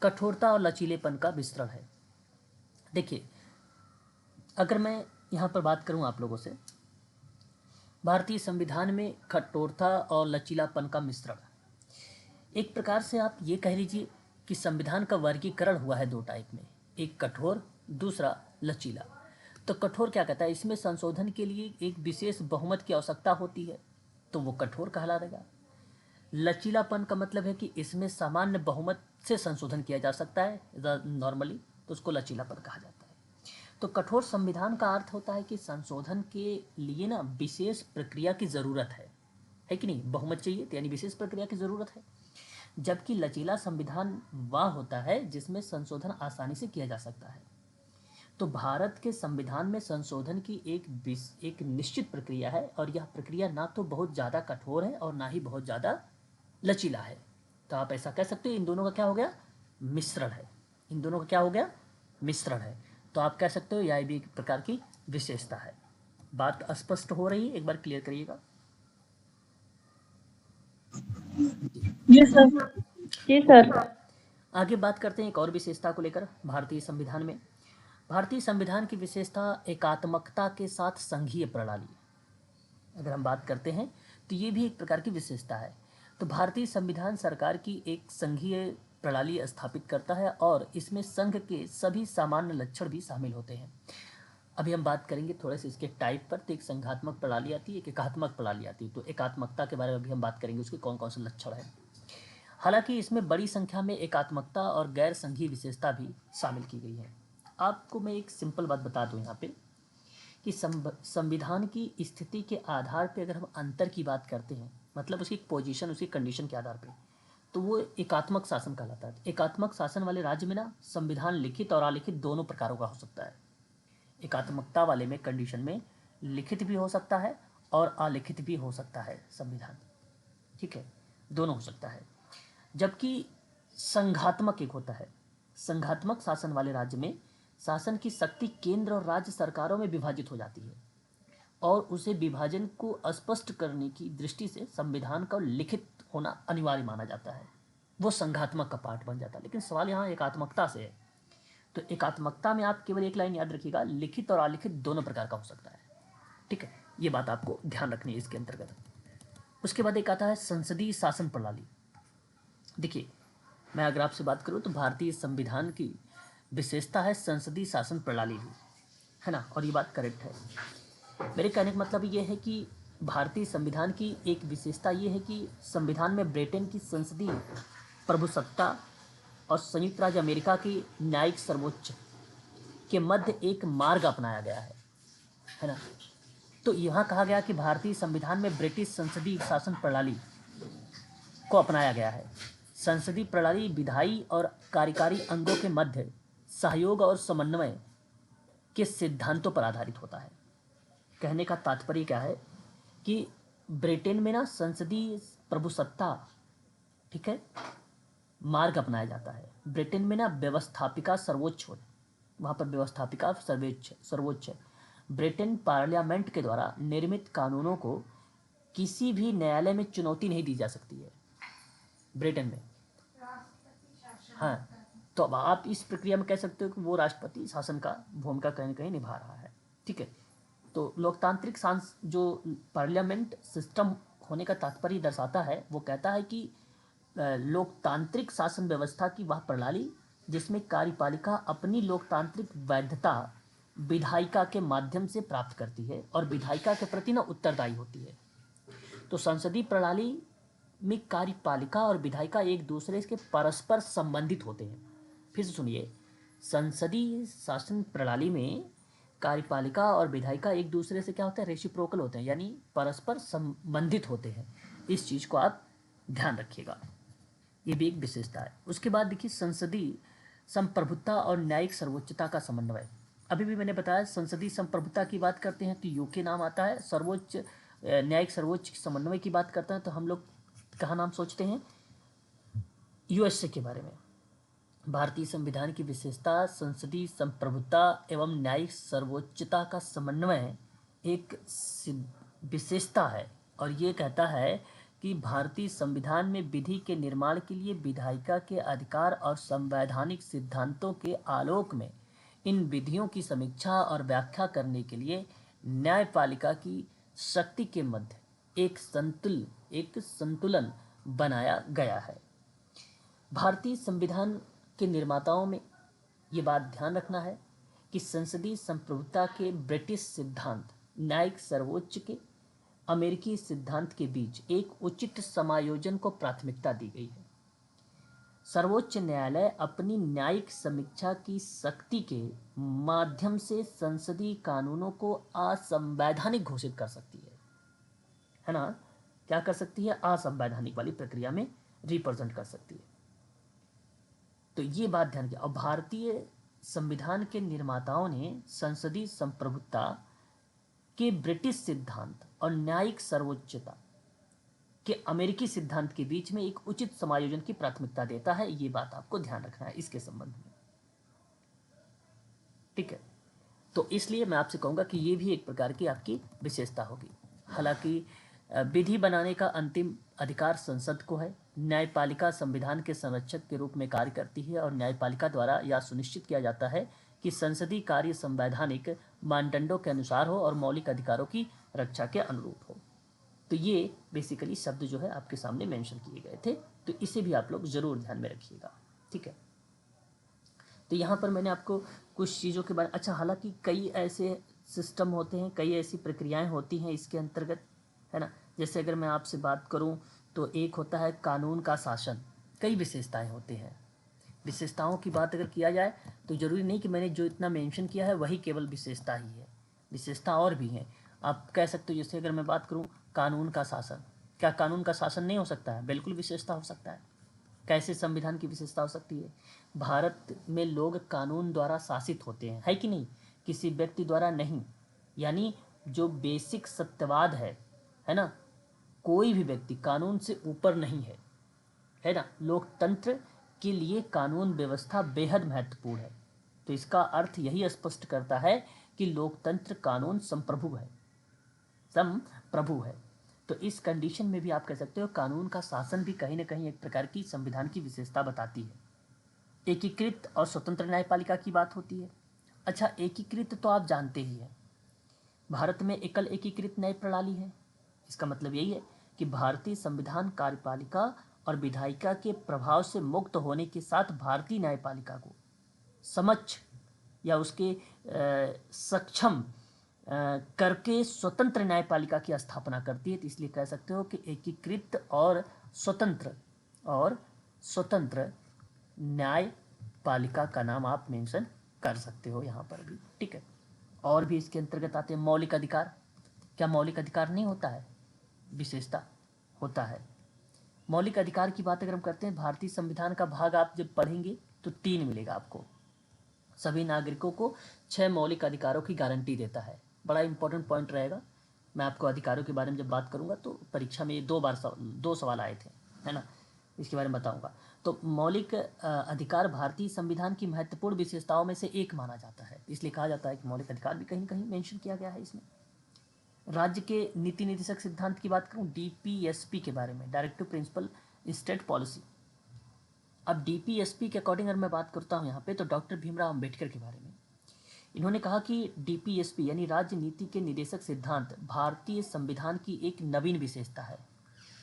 कठोरता और लचीलेपन का विस्तरण है। देखिए, अगर मैं यहाँ पर बात करूँ आप लोगों से, भारतीय संविधान में कठोरता और लचीलापन का मिश्रण, एक प्रकार से आप ये कह लीजिए कि संविधान का वर्गीकरण हुआ है दो टाइप में, एक कठोर, दूसरा लचीला। तो कठोर क्या कहता है, इसमें संशोधन के लिए एक विशेष बहुमत की आवश्यकता होती है, तो वो कठोर कहलाएगा। लचीलापन का मतलब है कि इसमें सामान्य बहुमत से संशोधन किया जा सकता है नॉर्मली, तो उसको लचीलापन कहा जाता है। तो कठोर संविधान का अर्थ होता है कि संशोधन के लिए ना विशेष प्रक्रिया की ज़रूरत है कि नहीं, बहुमत चाहिए तो यानी विशेष प्रक्रिया की ज़रूरत है। जबकि लचीला संविधान वह होता है जिसमें संशोधन आसानी से किया जा सकता है। तो भारत के संविधान में संशोधन की एक निश्चित प्रक्रिया है, और यह प्रक्रिया ना तो बहुत ज़्यादा कठोर है और ना ही बहुत ज़्यादा लचीला है। तो आप ऐसा कह सकते हो इन दोनों का क्या हो गया, मिश्रण है। इन दोनों का क्या हो गया, मिश्रण है। तो आप कह सकते हो यह भी एक प्रकार की विशेषता है। बात स्पष्ट हो रही है, एक बार क्लियर करिएगा। जी सर। जी सर। आगे बात करते हैं एक और विशेषता को लेकर भारतीय संविधान में। भारतीय संविधान की विशेषता एकात्मकता के साथ संघीय प्रणाली। अगर हम बात करते हैं तो ये भी एक प्रकार की विशेषता है। तो भारतीय संविधान सरकार की एक संघीय प्रणाली स्थापित करता है और इसमें संघ के सभी सामान्य लक्षण भी शामिल होते हैं। अभी हम बात करेंगे थोड़े से इसके टाइप पर। तो एक संघात्मक प्रणाली आती है, एक एकात्मक प्रणाली आती है। तो एकात्मकता के बारे में अभी हम बात करेंगे, उसके कौन कौन से लक्षण हैं। हालांकि इसमें बड़ी संख्या में एकात्मकता और गैर संघीय विशेषता भी शामिल की गई है। आपको मैं एक सिंपल बात बता दूं यहाँ पे कि संविधान की स्थिति के आधार पे अगर हम अंतर की बात करते हैं, मतलब उसकी पोजीशन, उसकी कंडीशन के आधार पे, तो वो एकात्मक शासन कहलाता है। एकात्मक शासन वाले राज्य में ना संविधान लिखित और अलिखित दोनों प्रकारों का हो सकता है। एकात्मकता वाले में कंडीशन में लिखित भी हो सकता है और अलिखित भी हो सकता है संविधान, ठीक है, दोनों हो सकता है। जबकि संघात्मक एक होता है, संघात्मक शासन वाले राज्य में शासन की शक्ति केंद्र और राज्य सरकारों में विभाजित हो जाती है और उसे विभाजन को स्पष्ट करने की दृष्टि से संविधान का लिखित होना अनिवार्य माना जाता है। वो संघात्मक का पार्ट बन जाता है। लेकिन सवाल यहाँ एकात्मकता से है। तो एकात्मकता में आप केवल एक लाइन याद रखिएगा, लिखित और अलिखित दोनों प्रकार का हो सकता है, ठीक है, ये बात आपको ध्यान रखनी है इसके अंतर्गत। उसके बाद एक आता है संसदीय शासन प्रणाली। देखिए, मैं अगर आपसे बात करूँ तो भारतीय संविधान की विशेषता है संसदीय शासन प्रणाली भी, है ना, और ये बात करेक्ट है। मेरे कहने का मतलब ये है कि भारतीय संविधान की एक विशेषता ये है कि संविधान में ब्रिटेन की संसदीय प्रभुसत्ता और संयुक्त राज्य अमेरिका की न्यायिक सर्वोच्च के मध्य एक मार्ग अपनाया गया है ना। तो यहाँ कहा गया कि भारतीय संविधान में ब्रिटिश संसदीय शासन प्रणाली को अपनाया गया है। संसदीय प्रणाली विधायी और कार्यकारी अंगों के मध्य सहयोग और समन्वय के सिद्धांतों पर आधारित होता है। कहने का तात्पर्य क्या है कि ब्रिटेन में ना संसदीय प्रभुसत्ता, ठीक है, मार्ग अपनाया जाता है। ब्रिटेन में ना व्यवस्थापिका सर्वोच्च हो, वहाँ पर व्यवस्थापिका सर्वोच्च। ब्रिटेन पार्लियामेंट के द्वारा निर्मित कानूनों को किसी भी न्यायालय में चुनौती नहीं दी जा सकती है ब्रिटेन में। हाँ, तो अब आप इस प्रक्रिया में कह सकते हो कि वो राष्ट्रपति शासन का भूमिका कहीं न कहीं निभा रहा है, ठीक है। तो लोकतांत्रिक जो पार्लियामेंट सिस्टम होने का तात्पर्य दर्शाता है, वो कहता है कि लोकतांत्रिक शासन व्यवस्था की वह प्रणाली जिसमें कार्यपालिका अपनी लोकतांत्रिक वैधता विधायिका के माध्यम से प्राप्त करती है और विधायिका के प्रति न उत्तरदायी होती है। तो संसदीय प्रणाली में कार्यपालिका और विधायिका एक दूसरे के परस्पर संबंधित होते हैं। फिर से सुनिए, संसदीय शासन प्रणाली में कार्यपालिका और विधायिका एक दूसरे से क्या होता है, रेसिप्रोकल होते हैं, यानी परस्पर संबंधित होते हैं। इस चीज़ को आप ध्यान रखिएगा, ये भी एक विशेषता है। उसके बाद देखिए, संसदीय संप्रभुता और न्यायिक सर्वोच्चता का समन्वय। अभी भी मैंने बताया संसदीय संप्रभुता की बात करते हैं तो यूके नाम आता है, सर्वोच्च न्यायिक सर्वोच्च समन्वय की बात करते हैं तो हम लोग कहाँ नाम सोचते हैं, यूएसए के बारे में। भारतीय संविधान की विशेषता संसदीय संप्रभुता एवं न्यायिक सर्वोच्चता का समन्वय एक विशेषता है और ये कहता है कि भारतीय संविधान में विधि के निर्माण के लिए विधायिका के अधिकार और संवैधानिक सिद्धांतों के आलोक में इन विधियों की समीक्षा और व्याख्या करने के लिए न्यायपालिका की शक्ति के मध्य एक संतुलन बनाया गया है। भारतीय संविधान के निर्माताओं में ये बात ध्यान रखना है कि संसदीय संप्रभुता के ब्रिटिश सिद्धांत न्यायिक सर्वोच्च के अमेरिकी सिद्धांत के बीच एक उचित समायोजन को प्राथमिकता दी गई है। सर्वोच्च न्यायालय अपनी न्यायिक समीक्षा की शक्ति के माध्यम से संसदीय कानूनों को असंवैधानिक घोषित कर सकती है ना, क्या कर सकती है, असंवैधानिक वाली प्रक्रिया में रिप्रेजेंट कर सकती है। तो ये बात ध्यान रखिए। और भारतीय संविधान के निर्माताओं ने संसदीय संप्रभुता के ब्रिटिश सिद्धांत और न्यायिक सर्वोच्चता के अमेरिकी सिद्धांत के बीच में एक उचित समायोजन की प्राथमिकता देता है। ये बात आपको ध्यान रखना है इसके संबंध में, ठीक है। तो इसलिए मैं आपसे कहूँगा कि ये भी एक प्रकार की आपकी विशेषता होगी। हालांकि विधि बनाने का अंतिम अधिकार संसद को है। न्यायपालिका संविधान के संरक्षक के रूप में कार्य करती है और न्यायपालिका द्वारा यह सुनिश्चित किया जाता है कि संसदीय कार्य संवैधानिक मानदंडों के अनुसार हो और मौलिक अधिकारों की रक्षा के अनुरूप हो। तो ये बेसिकली शब्द जो है आपके सामने मेंशन किए गए थे, तो इसे भी आप लोग ज़रूर ध्यान में रखिएगा, ठीक है। तो यहाँ पर मैंने आपको कुछ चीज़ों के बारे अच्छा, हालांकि कई ऐसे सिस्टम होते हैं, कई ऐसी प्रक्रियाएं होती हैं इसके अंतर्गत, है ना। जैसे अगर मैं आपसे बात करूं तो एक होता है कानून का शासन, कई विशेषताएं होती हैं। विशेषताओं की बात अगर किया जाए तो ज़रूरी नहीं कि मैंने जो इतना मेंशन किया है वही केवल विशेषता ही है, विशेषता और भी हैं। आप कह सकते हो, जैसे अगर मैं बात करूं कानून का शासन, क्या कानून का शासन नहीं हो सकता है? बिल्कुल विशेषता हो सकता है। कैसे संविधान की विशेषता हो सकती है? भारत में लोग कानून द्वारा शासित होते हैं, है कि नहीं, किसी व्यक्ति द्वारा नहीं। यानी जो बेसिक सत्यवाद है ना, कोई भी व्यक्ति कानून से ऊपर नहीं है ना। लोकतंत्र के लिए कानून व्यवस्था बेहद महत्वपूर्ण है। तो इसका अर्थ यही स्पष्ट करता है कि लोकतंत्र कानून संप्रभु है। तो इस कंडीशन में भी आप कह सकते हो कानून का शासन भी कहीं ना कहीं एक प्रकार की संविधान की विशेषता बताती है। एकीकृत और स्वतंत्र न्यायपालिका की बात होती है। अच्छा, एकीकृत तो आप जानते ही हैं, भारत में एकल एकीकृत न्याय प्रणाली है। इसका मतलब यही है कि भारतीय संविधान कार्यपालिका और विधायिका के प्रभाव से मुक्त होने के साथ भारतीय न्यायपालिका को समक्ष या उसके सक्षम करके स्वतंत्र न्यायपालिका की स्थापना करती है। तो इसलिए कह सकते हो कि एकीकृत और स्वतंत्र न्यायपालिका का नाम आप मेंशन कर सकते हो यहाँ पर भी, ठीक है। और भी इसके अंतर्गत आते हैं मौलिक अधिकार। क्या मौलिक अधिकार नहीं होता है? विशेषता होता है। मौलिक अधिकार की बात अगर हम करते हैं, भारतीय संविधान का भाग आप जब पढ़ेंगे तो 3 मिलेगा आपको। सभी नागरिकों को 6 मौलिक अधिकारों की गारंटी देता है। बड़ा इंपॉर्टेंट पॉइंट रहेगा। मैं आपको अधिकारों के बारे में जब बात करूंगा तो परीक्षा में ये 2 सवाल आए थे, है ना, इसके बारे में बताऊंगा। तो मौलिक अधिकार भारतीय संविधान की महत्वपूर्ण विशेषताओं में से एक माना जाता है, इसलिए कहा जाता है कि मौलिक अधिकार भी कहीं कहीं मेंशन किया गया है इसमें। राज्य के नीति निर्देशक सिद्धांत की बात करूं, DPSP के बारे में, डायरेक्टिव प्रिंसिपल स्टेट पॉलिसी। अब DPSP के अकॉर्डिंग अगर मैं बात करता हूं यहाँ पे, तो डॉक्टर भीमराव अंबेडकर के बारे में इन्होंने कहा कि DPSP यानी राज्य नीति के निर्देशक सिद्धांत भारतीय संविधान की एक नवीन विशेषता है।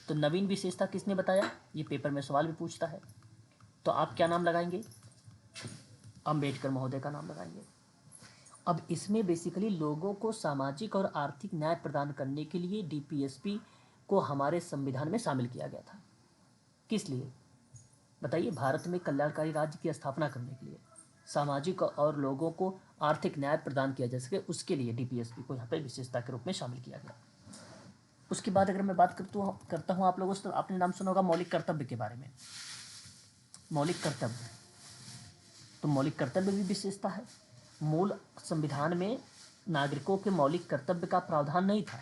तो नवीन विशेषता किसने बताया, ये पेपर में सवाल भी पूछता है। तो आप क्या नाम लगाएंगे, अंबेडकर महोदय का नाम लगाएंगे। अब इसमें बेसिकली लोगों को सामाजिक और आर्थिक न्याय प्रदान करने के लिए डीपीएसपी को हमारे संविधान में शामिल किया गया था। किस लिए बताइए, भारत में कल्याणकारी राज्य की स्थापना करने के लिए, सामाजिक और लोगों को आर्थिक न्याय प्रदान किया जा सके, उसके लिए डीपीएसपी को यहाँ पे विशेषता के रूप में शामिल किया गया। उसके बाद अगर मैं बात करता हूँ आप लोगों से, तो आपने नाम सुना होगा मौलिक कर्तव्य के बारे में। मौलिक कर्तव्य, तो मौलिक कर्तव्य भी विशेषता है। मूल संविधान में नागरिकों के मौलिक कर्तव्य का प्रावधान नहीं था।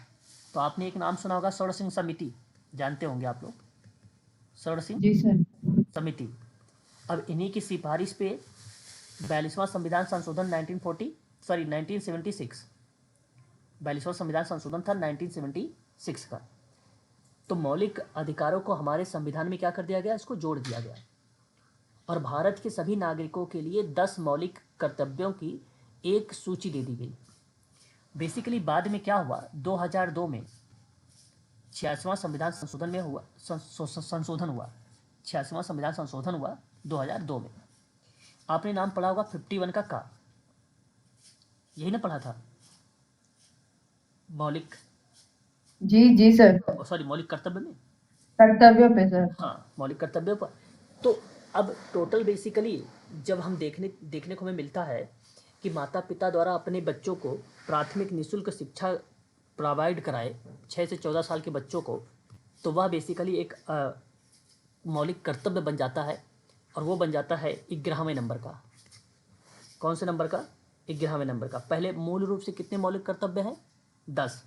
तो आपने एक नाम सुना होगा स्वर्ण सिंह समिति, जानते होंगे आप लोग, स्वर्ण सिंह जी सर। समिति। अब इन्हीं की सिफारिश पे 42वां संविधान संशोधन 1976, 42वां संविधान संशोधन था 1976 का। तो मौलिक अधिकारों को हमारे संविधान में क्या कर दिया गया, इसको जोड़ दिया गया, और भारत के सभी नागरिकों के लिए 10 मौलिक कर्तव्यों की एक सूची दे दी गई। बेसिकली बाद में क्या हुआ, 2002 में 86वां संविधान संशोधन में हुआ, संशोधन हुआ, 86वां संविधान संशोधन हुआ 2002 में। आपने नाम पढ़ा होगा 51 का, यही ना पढ़ा था, मौलिक, जी सर। सॉरी मौलिक कर्तव्य में, कर्तव्यों पे सर। हाँ मौलिक कर्तव्यों पर। तो अब टोटल बेसिकली जब हम देखने को हमें मिलता है कि माता पिता द्वारा अपने बच्चों को प्राथमिक निःशुल्क शिक्षा प्रोवाइड कराए 6 से 14 साल के बच्चों को, तो वह बेसिकली एक मौलिक कर्तव्य बन जाता है, और वो बन जाता है 11वें नंबर का। कौन से नंबर का, 11वें नंबर का। पहले मूल रूप से कितने मौलिक कर्तव्य हैं, 10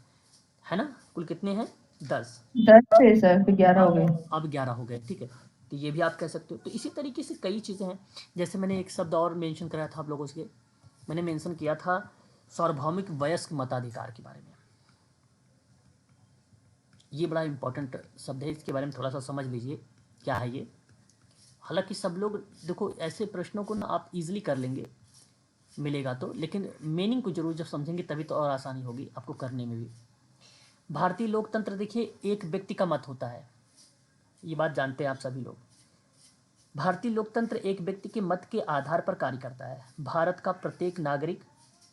है ना, कुल कितने हैं, 10 थे सर, फिर 11 हो गए। अब 11 हो गए, ठीक है। तो ये भी आप कह सकते हो। तो इसी तरीके से कई चीज़ें हैं, जैसे मैंने एक शब्द और मेंशन कराया था आप लोगों से, मैंने मेंशन किया था सार्वभौमिक वयस्क मताधिकार के बारे में। ये बड़ा इंपॉर्टेंट शब्द है, इसके बारे में थोड़ा सा समझ लीजिए क्या है ये। हालांकि सब लोग देखो ऐसे प्रश्नों को ना आप इजीली कर लेंगे, मिलेगा तो, लेकिन मीनिंग को जरूर जब समझेंगे तभी तो और आसानी होगी आपको करने में भी। भारतीय लोकतंत्र देखिए एक व्यक्ति का मत होता है, ये बात जानते हैं आप सभी लोग। भारतीय लोकतंत्र एक व्यक्ति के मत के आधार पर कार्य करता है। भारत का प्रत्येक नागरिक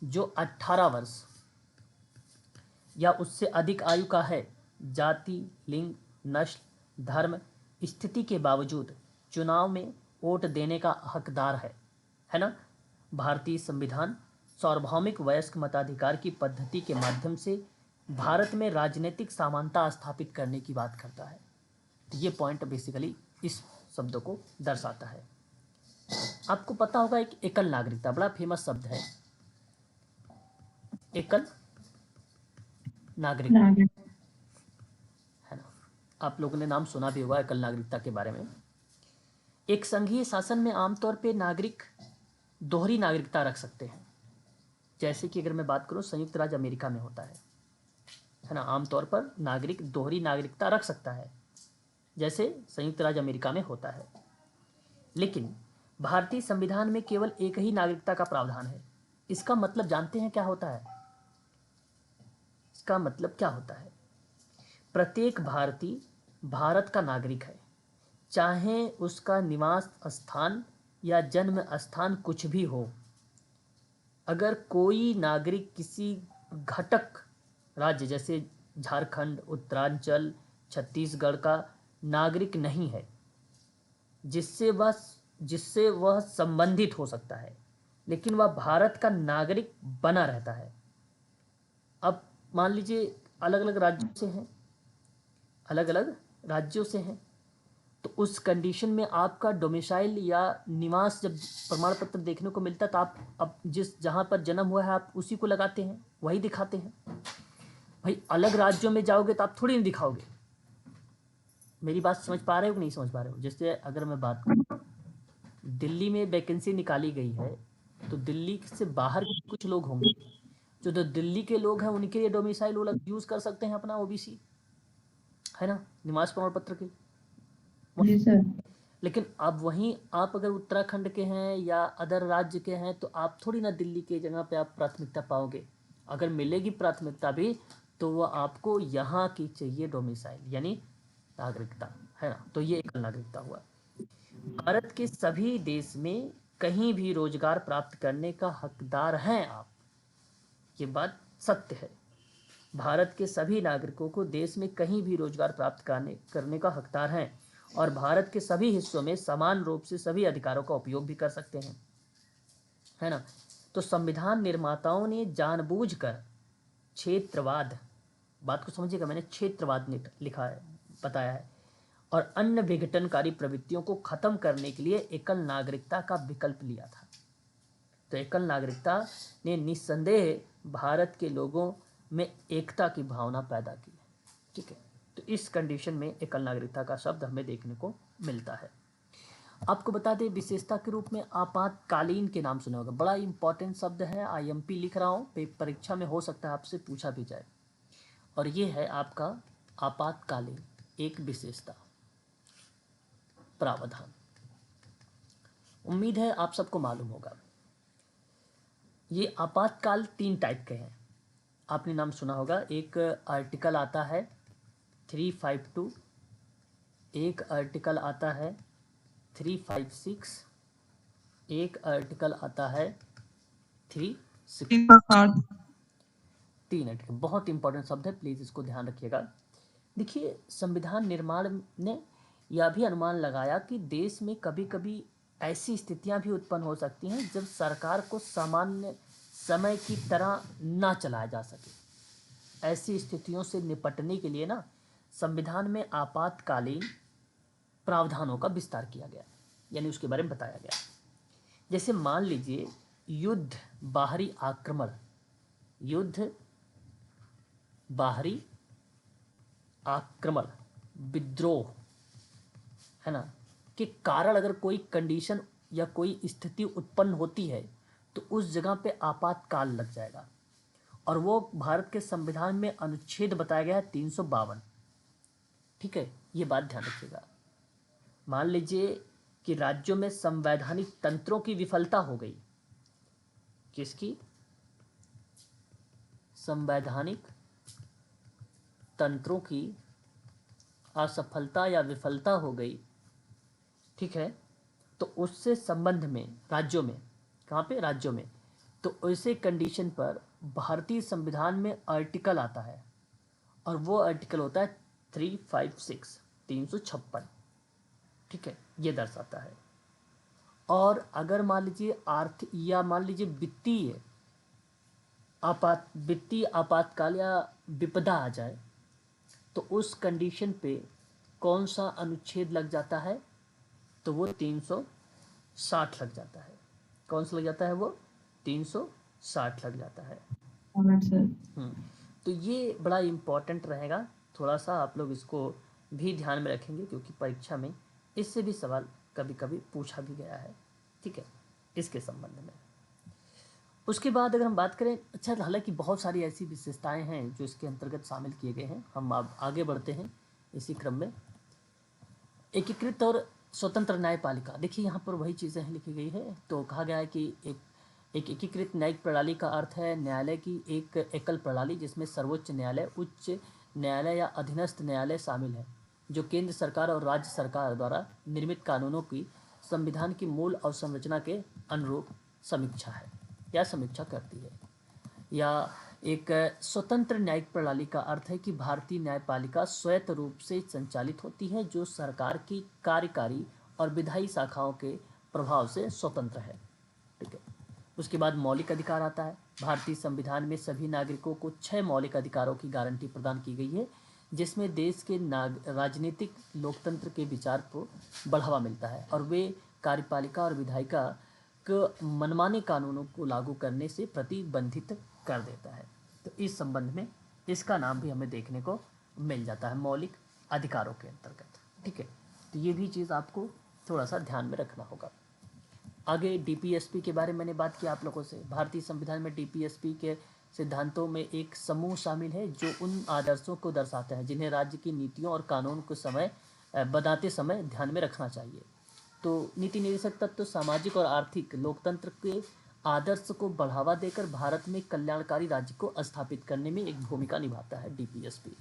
जो 18 वर्ष या उससे अधिक आयु का है, जाति, लिंग, नस्ल, धर्म, स्थिति के बावजूद चुनाव में वोट देने का हकदार है ना। भारतीय संविधान सार्वभौमिक वयस्क मताधिकार की पद्धति के माध्यम से भारत में राजनीतिक समानता स्थापित करने की बात करता है। तो ये पॉइंट बेसिकली इस शब्द को दर्शाता है। आपको पता होगा एक एकल नागरिकता, बड़ा फेमस शब्द है, एकल नागरिकता, है ना। आप लोगों ने नाम सुना भी होगा एकल नागरिकता के बारे में। एक संघीय शासन में आमतौर पे नागरिक दोहरी नागरिकता रख सकते हैं। जैसे कि अगर मैं बात करूं संयुक्त राज्य अमेरिका में होता है ना, आमतौर पर नागरिक दोहरी नागरिकता रख सकता है, जैसे संयुक्त राज्य अमेरिका में होता है। लेकिन भारतीय संविधान में केवल एक ही नागरिकता का प्रावधान है। इसका मतलब जानते हैं क्या होता है, इसका मतलब क्या होता है, प्रत्येक भारतीय भारत का नागरिक है, चाहे उसका निवास स्थान या जन्म स्थान कुछ भी हो। अगर कोई नागरिक किसी घटक राज्य जैसे झारखंड, उत्तरांचल, छत्तीसगढ़ का नागरिक नहीं है, जिससे वह संबंधित हो सकता है, लेकिन वह भारत का नागरिक बना रहता है। अब मान लीजिए अलग अलग राज्यों से हैं, तो उस कंडीशन में आपका डोमिसाइल या निवास जब प्रमाण पत्र देखने को मिलता है, तो आप अब जहाँ पर जन्म हुआ है आप उसी को लगाते हैं, वही दिखाते हैं। भाई अलग राज्यों में जाओगे तो आप थोड़ी नहीं दिखाओगे। मेरी बात समझ पा रहे हो कि नहीं समझ पा रहे हो। जैसे अगर मैं बात करूँ, दिल्ली में वैकेंसी निकाली गई है, तो दिल्ली से बाहर के कुछ लोग होंगे, जो दिल्ली के लोग हैं उनके लिए डोमिसाइल वो लोग यूज़ कर सकते हैं अपना ओबीसी, है ना, निवास प्रमाण पत्र के। जी सर। लेकिन अब वहीं आप अगर उत्तराखंड के हैं या अदर राज्य के हैं, तो आप थोड़ी ना दिल्ली के जगह पे आप प्राथमिकता पाओगे। अगर मिलेगी प्राथमिकता भी, तो वह आपको यहाँ की चाहिए डोमिसाइल, यानी नागरिकता, है ना। तो ये एकल नागरिकता हुआ। भारत के सभी देश में कहीं भी रोजगार प्राप्त करने का हकदार हैं आप, ये बात सत्य है। भारत के सभी नागरिकों को देश में कहीं भी रोजगार प्राप्त करने का हकदार हैं और भारत के सभी हिस्सों में समान रूप से सभी अधिकारों का उपयोग भी कर सकते हैं, है ना। तो संविधान निर्माताओं ने जानबूझकर क्षेत्रवाद, बात को समझिएगा, मैंने क्षेत्रवाद लिखा है, बताया है, और अन्य विघटनकारी प्रवृत्तियों को खत्म करने के लिए एकल नागरिकता का विकल्प लिया था। तो एकल नागरिकता ने निस्संदेह भारत के लोगों में एकता की भावना पैदा की है, ठीक है। तो इस कंडीशन में एकल नागरिकता का शब्द हमें देखने को मिलता है। आपको बता दें विशेषता के रूप में आपातकालीन के नाम सुना होगा, बड़ा इंपॉर्टेंट शब्द है, IMP लिख रहा हूँ, परीक्षा में हो सकता है आपसे पूछा भी जाए। और ये है आपका आपातकालीन एक विशेषता प्रावधान। उम्मीद है आप सबको मालूम होगा। ये आपातकाल 3 टाइप के हैं, आपने नाम सुना होगा। एक आर्टिकल आता है 352, एक आर्टिकल आता है 356, एक आर्टिकल आता है 360। 3 आर्टिकल बहुत इंपॉर्टेंट शब्द है, प्लीज़ इसको ध्यान रखिएगा। देखिए, संविधान निर्माण ने यह भी अनुमान लगाया कि देश में कभी कभी ऐसी स्थितियां भी उत्पन्न हो सकती हैं जब सरकार को सामान्य समय की तरह ना चलाया जा सके। ऐसी स्थितियों से निपटने के लिए ना संविधान में आपातकालीन प्रावधानों का विस्तार किया गया, यानी उसके बारे में बताया गया। जैसे मान लीजिए युद्ध, बाहरी आक्रमण, युद्ध, बाहरी आक्रमण, विद्रोह, है ना, के कारण अगर कोई कंडीशन या कोई स्थिति उत्पन्न होती है तो उस जगह पे आपातकाल लग जाएगा। और वो भारत के संविधान में अनुच्छेद बताया गया है 352, ठीक है, ये बात ध्यान रखिएगा। मान लीजिए कि राज्यों में संवैधानिक तंत्रों की विफलता हो गई। किसकी? संवैधानिक तंत्रों की असफलता या विफलता हो गई, ठीक है। तो उससे संबंध में राज्यों में, कहाँ पे? राज्यों में। तो ऐसे कंडीशन पर भारतीय संविधान में आर्टिकल आता है और वो आर्टिकल होता है 356, 356, ठीक है, ये दर्शाता है। और अगर मान लीजिए आर्थिक या मान लीजिए वित्तीय आपातकाल या विपदा आ जाए तो उस कंडीशन पे कौन सा अनुच्छेद लग जाता है? तो वो 360 लग जाता है। कौन सा लग जाता है? वो 360 लग जाता है। सर तो ये बड़ा इम्पोर्टेंट रहेगा, थोड़ा सा आप लोग इसको भी ध्यान में रखेंगे क्योंकि परीक्षा में इससे भी सवाल कभी कभी पूछा भी गया है, ठीक है, इसके संबंध में। उसके बाद अगर हम बात करें, अच्छा, हालांकि बहुत सारी ऐसी विशेषताएं हैं जो इसके अंतर्गत शामिल किए गए हैं। हम अब आगे बढ़ते हैं इसी क्रम में। एकीकृत और स्वतंत्र न्यायपालिका, देखिए यहाँ पर वही चीज़ें लिखी गई है। तो कहा गया है कि एक एकीकृत न्यायिक प्रणाली का अर्थ है न्यायालय की एक एकल प्रणाली जिसमें सर्वोच्च न्यायालय, उच्च न्यायालय या अधीनस्थ न्यायालय शामिल है, जो केंद्र सरकार और राज्य सरकार द्वारा निर्मित कानूनों की संविधान की मूल अवसंरचना के अनुरूप समीक्षा है या समीक्षा करती है। या एक स्वतंत्र न्यायिक प्रणाली का अर्थ है कि भारतीय न्यायपालिका स्वायत्त रूप से संचालित होती है, जो सरकार की कार्यकारी और विधायी शाखाओं के प्रभाव से स्वतंत्र है, ठीक है। उसके बाद मौलिक अधिकार आता है। भारतीय संविधान में सभी नागरिकों को 6 मौलिक अधिकारों की गारंटी प्रदान की गई है, जिसमें देश के राजनीतिक लोकतंत्र के विचार को बढ़ावा मिलता है और वे कार्यपालिका और विधायिका को मनमाने कानूनों को लागू करने से प्रतिबंधित कर देता है। तो इस संबंध में इसका नाम भी हमें देखने को मिल जाता है मौलिक अधिकारों के अंतर्गत, ठीक है। तो ये भी चीज़ आपको थोड़ा सा ध्यान में रखना होगा। आगे DPSP के बारे में मैंने बात की आप लोगों से। भारतीय संविधान में DPSP के सिद्धांतों में एक समूह शामिल है जो उन आदर्शों को दर्शाता है जिन्हें राज्य की नीतियों और कानून को बनाते समय ध्यान में रखना चाहिए। तो नीति निर्देशक तत्व सामाजिक और आर्थिक लोकतंत्र के आदर्श को बढ़ावा देकर भारत में कल्याणकारी राज्य को स्थापित करने में एक भूमिका निभाता है DPSP।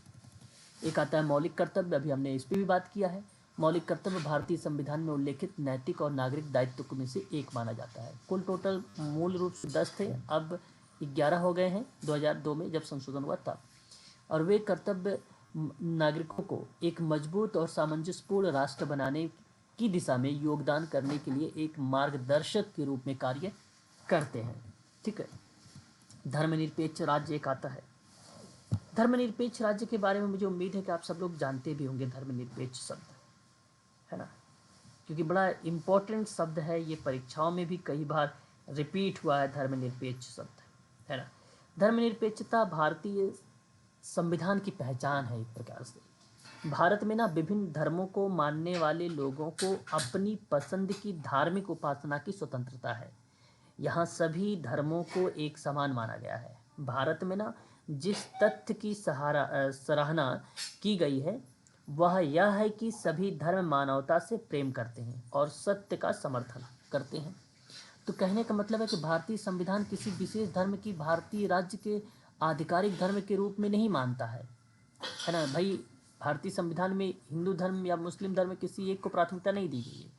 एक आता है मौलिक कर्तव्य, अभी हमने इस पर भी बात किया है। मौलिक कर्तव्य भारतीय संविधान में उल्लेखित नैतिक और नागरिक दायित्व में से एक माना जाता है। कुल टोटल मूल रूप से 10 थे, अब 11 हो गए हैं 2002 में जब संशोधन हुआ था। और वे कर्तव्य नागरिकों को एक मजबूत और सामंजस्यपूर्ण राष्ट्र बनाने की दिशा में योगदान करने के लिए एक मार्गदर्शक के रूप में कार्य करते हैं। ठीक है। धर्मनिरपेक्ष राज्य एक आता है। धर्मनिरपेक्ष राज्य के बारे में मुझे उम्मीद है कि आप सब लोग जानते भी होंगे धर्मनिरपेक्ष शब्द, है ना, क्योंकि बड़ा इम्पोर्टेंट शब्द है ये, परीक्षाओं में भी कई बार रिपीट हुआ है धर्मनिरपेक्ष शब्द, है ना। धर्मनिरपेक्षता भारतीय संविधान की पहचान है। एक प्रकार से भारत में ना विभिन्न धर्मों को मानने वाले लोगों को अपनी पसंद की धार्मिक उपासना की स्वतंत्रता है। यहाँ सभी धर्मों को एक समान माना गया है। भारत में ना जिस तथ्य की सराहना की गई है वह यह है कि सभी धर्म मानवता से प्रेम करते हैं और सत्य का समर्थन करते हैं। तो कहने का मतलब है कि भारतीय संविधान किसी विशेष धर्म की भारतीय राज्य के आधिकारिक धर्म के रूप में नहीं मानता है ना भाई। भारतीय संविधान में हिंदू धर्म या मुस्लिम धर्म किसी एक को प्राथमिकता नहीं दी गई है।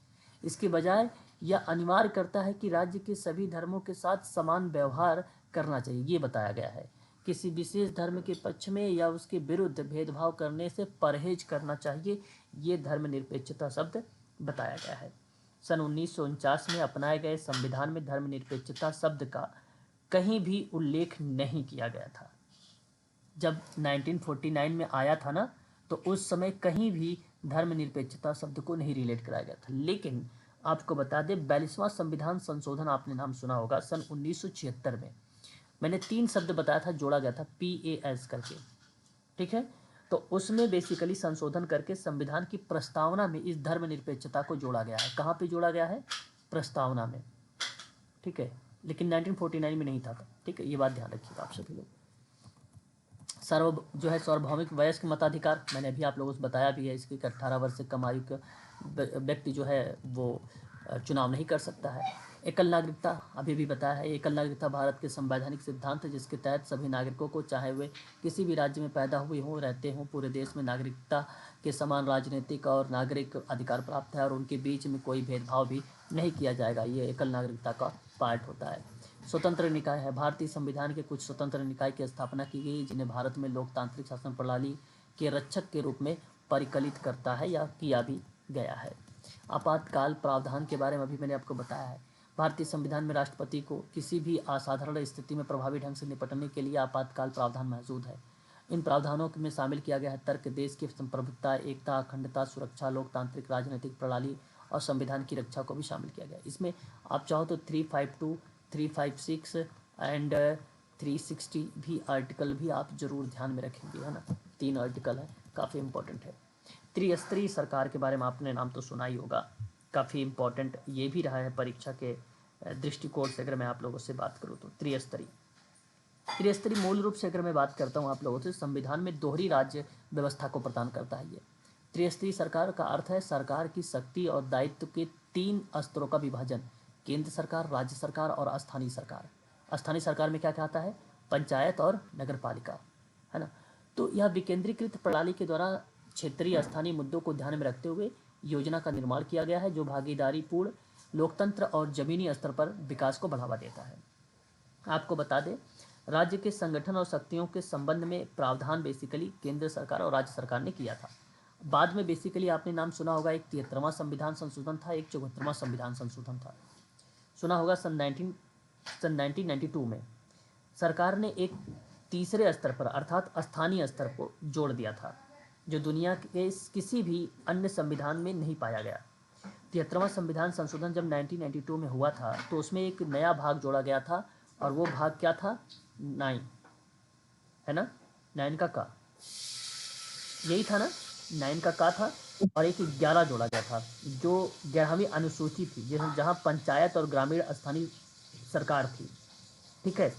इसके बजाय यह अनिवार्य करता है कि राज्य के सभी धर्मों के साथ समान व्यवहार करना चाहिए, ये बताया गया है। किसी विशेष धर्म के पक्ष में या उसके विरुद्ध भेदभाव करने से परहेज करना चाहिए, ये धर्मनिरपेक्षता शब्द बताया गया है। सन 1949 में अपनाए गए संविधान में धर्मनिरपेक्षता शब्द का कहीं भी उल्लेख नहीं किया गया था। जब 1949 में आया था ना, तो उस समय कहीं भी धर्मनिरपेक्षता शब्द को नहीं रिलेट कराया गया था। लेकिन आपको बता दें 42वां संविधान संशोधन आपने नाम सुना होगा, सन 1976 में मैंने 3 शब्द बताया था, जोड़ा गया था PAS करके, ठीक है। तो उसमें बेसिकली संशोधन करके संविधान की प्रस्तावना में इस धर्मनिरपेक्षता को जोड़ा गया है। कहाँ पे जोड़ा गया है? प्रस्तावना में, ठीक है। लेकिन 1949 में नहीं था, ठीक है, ये बात ध्यान रखिएगा आप सभी लोग। सार्वभौमिक वयस्क मताधिकार, मैंने अभी आप लोगों से बताया भी है, इसकी 18 वर्ष से कम आयु का व्यक्ति जो है वो चुनाव नहीं कर सकता है। एकल नागरिकता, अभी भी बताया है, एकल नागरिकता भारत के संवैधानिक सिद्धांत है जिसके तहत सभी नागरिकों को, चाहे वे किसी भी राज्य में पैदा हुए हों, रहते हों, पूरे देश में नागरिकता के समान राजनीतिक और नागरिक अधिकार प्राप्त है और उनके बीच में कोई भेदभाव भी नहीं किया जाएगा। ये एकल नागरिकता का पार्ट होता है। स्वतंत्र निकाय है, भारतीय संविधान के कुछ स्वतंत्र निकाय की स्थापना की गई जिन्हें भारत में लोकतांत्रिक शासन प्रणाली के रक्षक के रूप में परिकलित करता है या किया भी गया है। आपातकाल प्रावधान के बारे में अभी मैंने आपको बताया है। भारतीय संविधान में राष्ट्रपति को किसी भी असाधारण स्थिति में प्रभावी ढंग से निपटने के लिए आपातकाल प्रावधान मौजूद है। इन प्रावधानों में शामिल किया गया है तर्क, देश की संप्रभुता, एकता, अखंडता, सुरक्षा, लोकतांत्रिक राजनीतिक प्रणाली और संविधान की रक्षा को भी शामिल किया गया है। इसमें आप चाहो तो 352, 356 एंड 360 भी आर्टिकल भी आप जरूर ध्यान में रखेंगे, है ना। 3 आर्टिकल है, काफ़ी इंपॉर्टेंट है। त्रिस्तरीय सरकार के बारे में आपने नाम तो सुना ही होगा, काफ़ी इम्पोर्टेंट ये भी रहा है परीक्षा के दृष्टिकोण से। अगर मैं आप लोगों से बात करूँ तो त्रिस्तरीय मूल रूप से अगर मैं बात करता हूँ आप लोगों से, संविधान में दोहरी राज्य व्यवस्था को प्रदान करता है। ये त्रिस्तरीय सरकार का अर्थ है सरकार की शक्ति और दायित्व के 3 स्तरों का विभाजन, केंद्र सरकार, राज्य सरकार और स्थानीय सरकार। स्थानीय सरकार में क्या क्या आता है? पंचायत और नगर पालिका, है ना। तो यह विकेंद्रीकृत प्रणाली के द्वारा क्षेत्रीय स्थानीय मुद्दों को ध्यान में रखते हुए योजना का निर्माण किया गया है जो भागीदारी पूर्ण लोकतंत्र और जमीनी स्तर पर विकास को बढ़ावा देता है। आपको बता दें राज्य के संगठन और शक्तियों के संबंध में प्रावधान बेसिकली केंद्र सरकार और राज्य सरकार ने किया था। बाद में बेसिकली आपने नाम सुना होगा, एक 73वां संविधान संशोधन था, एक 74वां संविधान संशोधन था, सुना होगा। सन 1992 में सरकार ने एक तीसरे स्तर पर अर्थात स्थानीय स्तर को जोड़ दिया था जो दुनिया के किसी भी अन्य संविधान में नहीं पाया गया। 73वां संविधान संशोधन जब 1992 में हुआ था तो उसमें एक नया भाग जोड़ा गया था और वो भाग क्या था? 9, है ना। 9 का का यही था ना, 9 का का था। और एक 11 जोड़ा गया था जो 11वीं अनुसूची थी जहाँ पंचायत और ग्रामीण स्थानीय सरकार थी, ठीक है।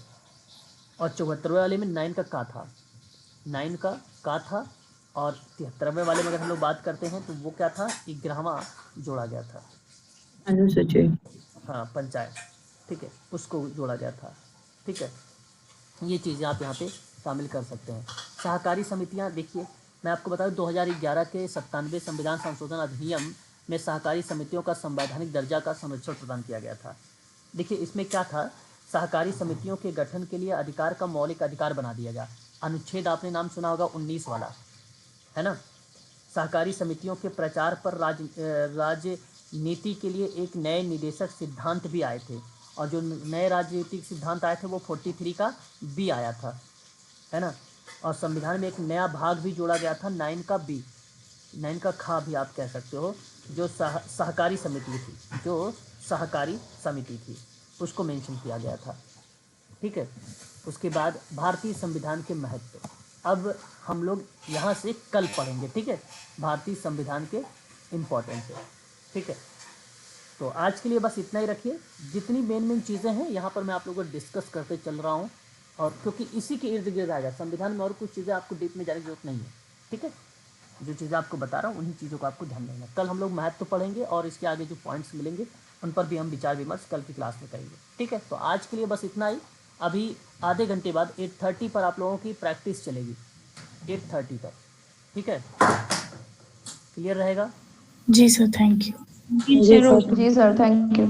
और 74वें वाले में 9 का का था, 9 का का था। और 73वें वाले में अगर हम लोग बात करते हैं तो वो क्या था? 11वां जोड़ा गया था, अनुसूची, हाँ, पंचायत, ठीक है, उसको जोड़ा गया था, ठीक है। ये चीज़ें आप यहाँ पे शामिल कर सकते हैं। सहकारी समितियाँ देखिए मैं आपको बता दूं 2011 के 97 संविधान संशोधन अधिनियम में सहकारी समितियों का संवैधानिक दर्जा का संरक्षण प्रदान किया गया था। देखिए इसमें क्या था, सहकारी समितियों के गठन के लिए अधिकार का मौलिक अधिकार बना दिया गया। अनुच्छेद आपने नाम सुना होगा 19 वाला, है ना। सहकारी समितियों के प्रचार पर राजनीति के लिए एक नए निदेशक सिद्धांत भी आए थे, और जो नए राजनीतिक सिद्धांत आए थे वो 43 का बी आया था, है ना। और संविधान में एक नया भाग भी जोड़ा गया था 9 का बी, 9 का खा भी आप कह सकते हो, जो सहकारी समिति थी, जो सहकारी समिति थी उसको मेंशन किया गया था, ठीक है। उसके बाद भारतीय संविधान के महत्व, अब हम लोग यहाँ से कल पढ़ेंगे, ठीक है, भारतीय संविधान के इम्पोर्टेंस है, ठीक है। तो आज के लिए बस इतना ही रखिए। जितनी मेन चीज़ें हैं यहाँ पर मैं आप लोगों को डिस्कस करते चल रहा हूँ, और क्योंकि इसी के इर्द गिर्द आएगा संविधान में, और कुछ चीज़ें आपको डीप में जाने की जरूरत नहीं है, ठीक है। जो चीज़ें आपको बता रहा हूँ उन्हीं चीज़ों को आपको ध्यान देना। कल हम लोग महत्व पढ़ेंगे और इसके आगे जो पॉइंट्स मिलेंगे उन पर भी हम विचार विमर्श कल की क्लास में करेंगे, ठीक है। तो आज के लिए बस इतना ही। अभी आधे घंटे बाद 8:30 पर आप लोगों की प्रैक्टिस चलेगी, 8:30 पर, ठीक है। क्लियर रहेगा? जी सर, थैंक यू। जी सर, जी सर, थैंक यू।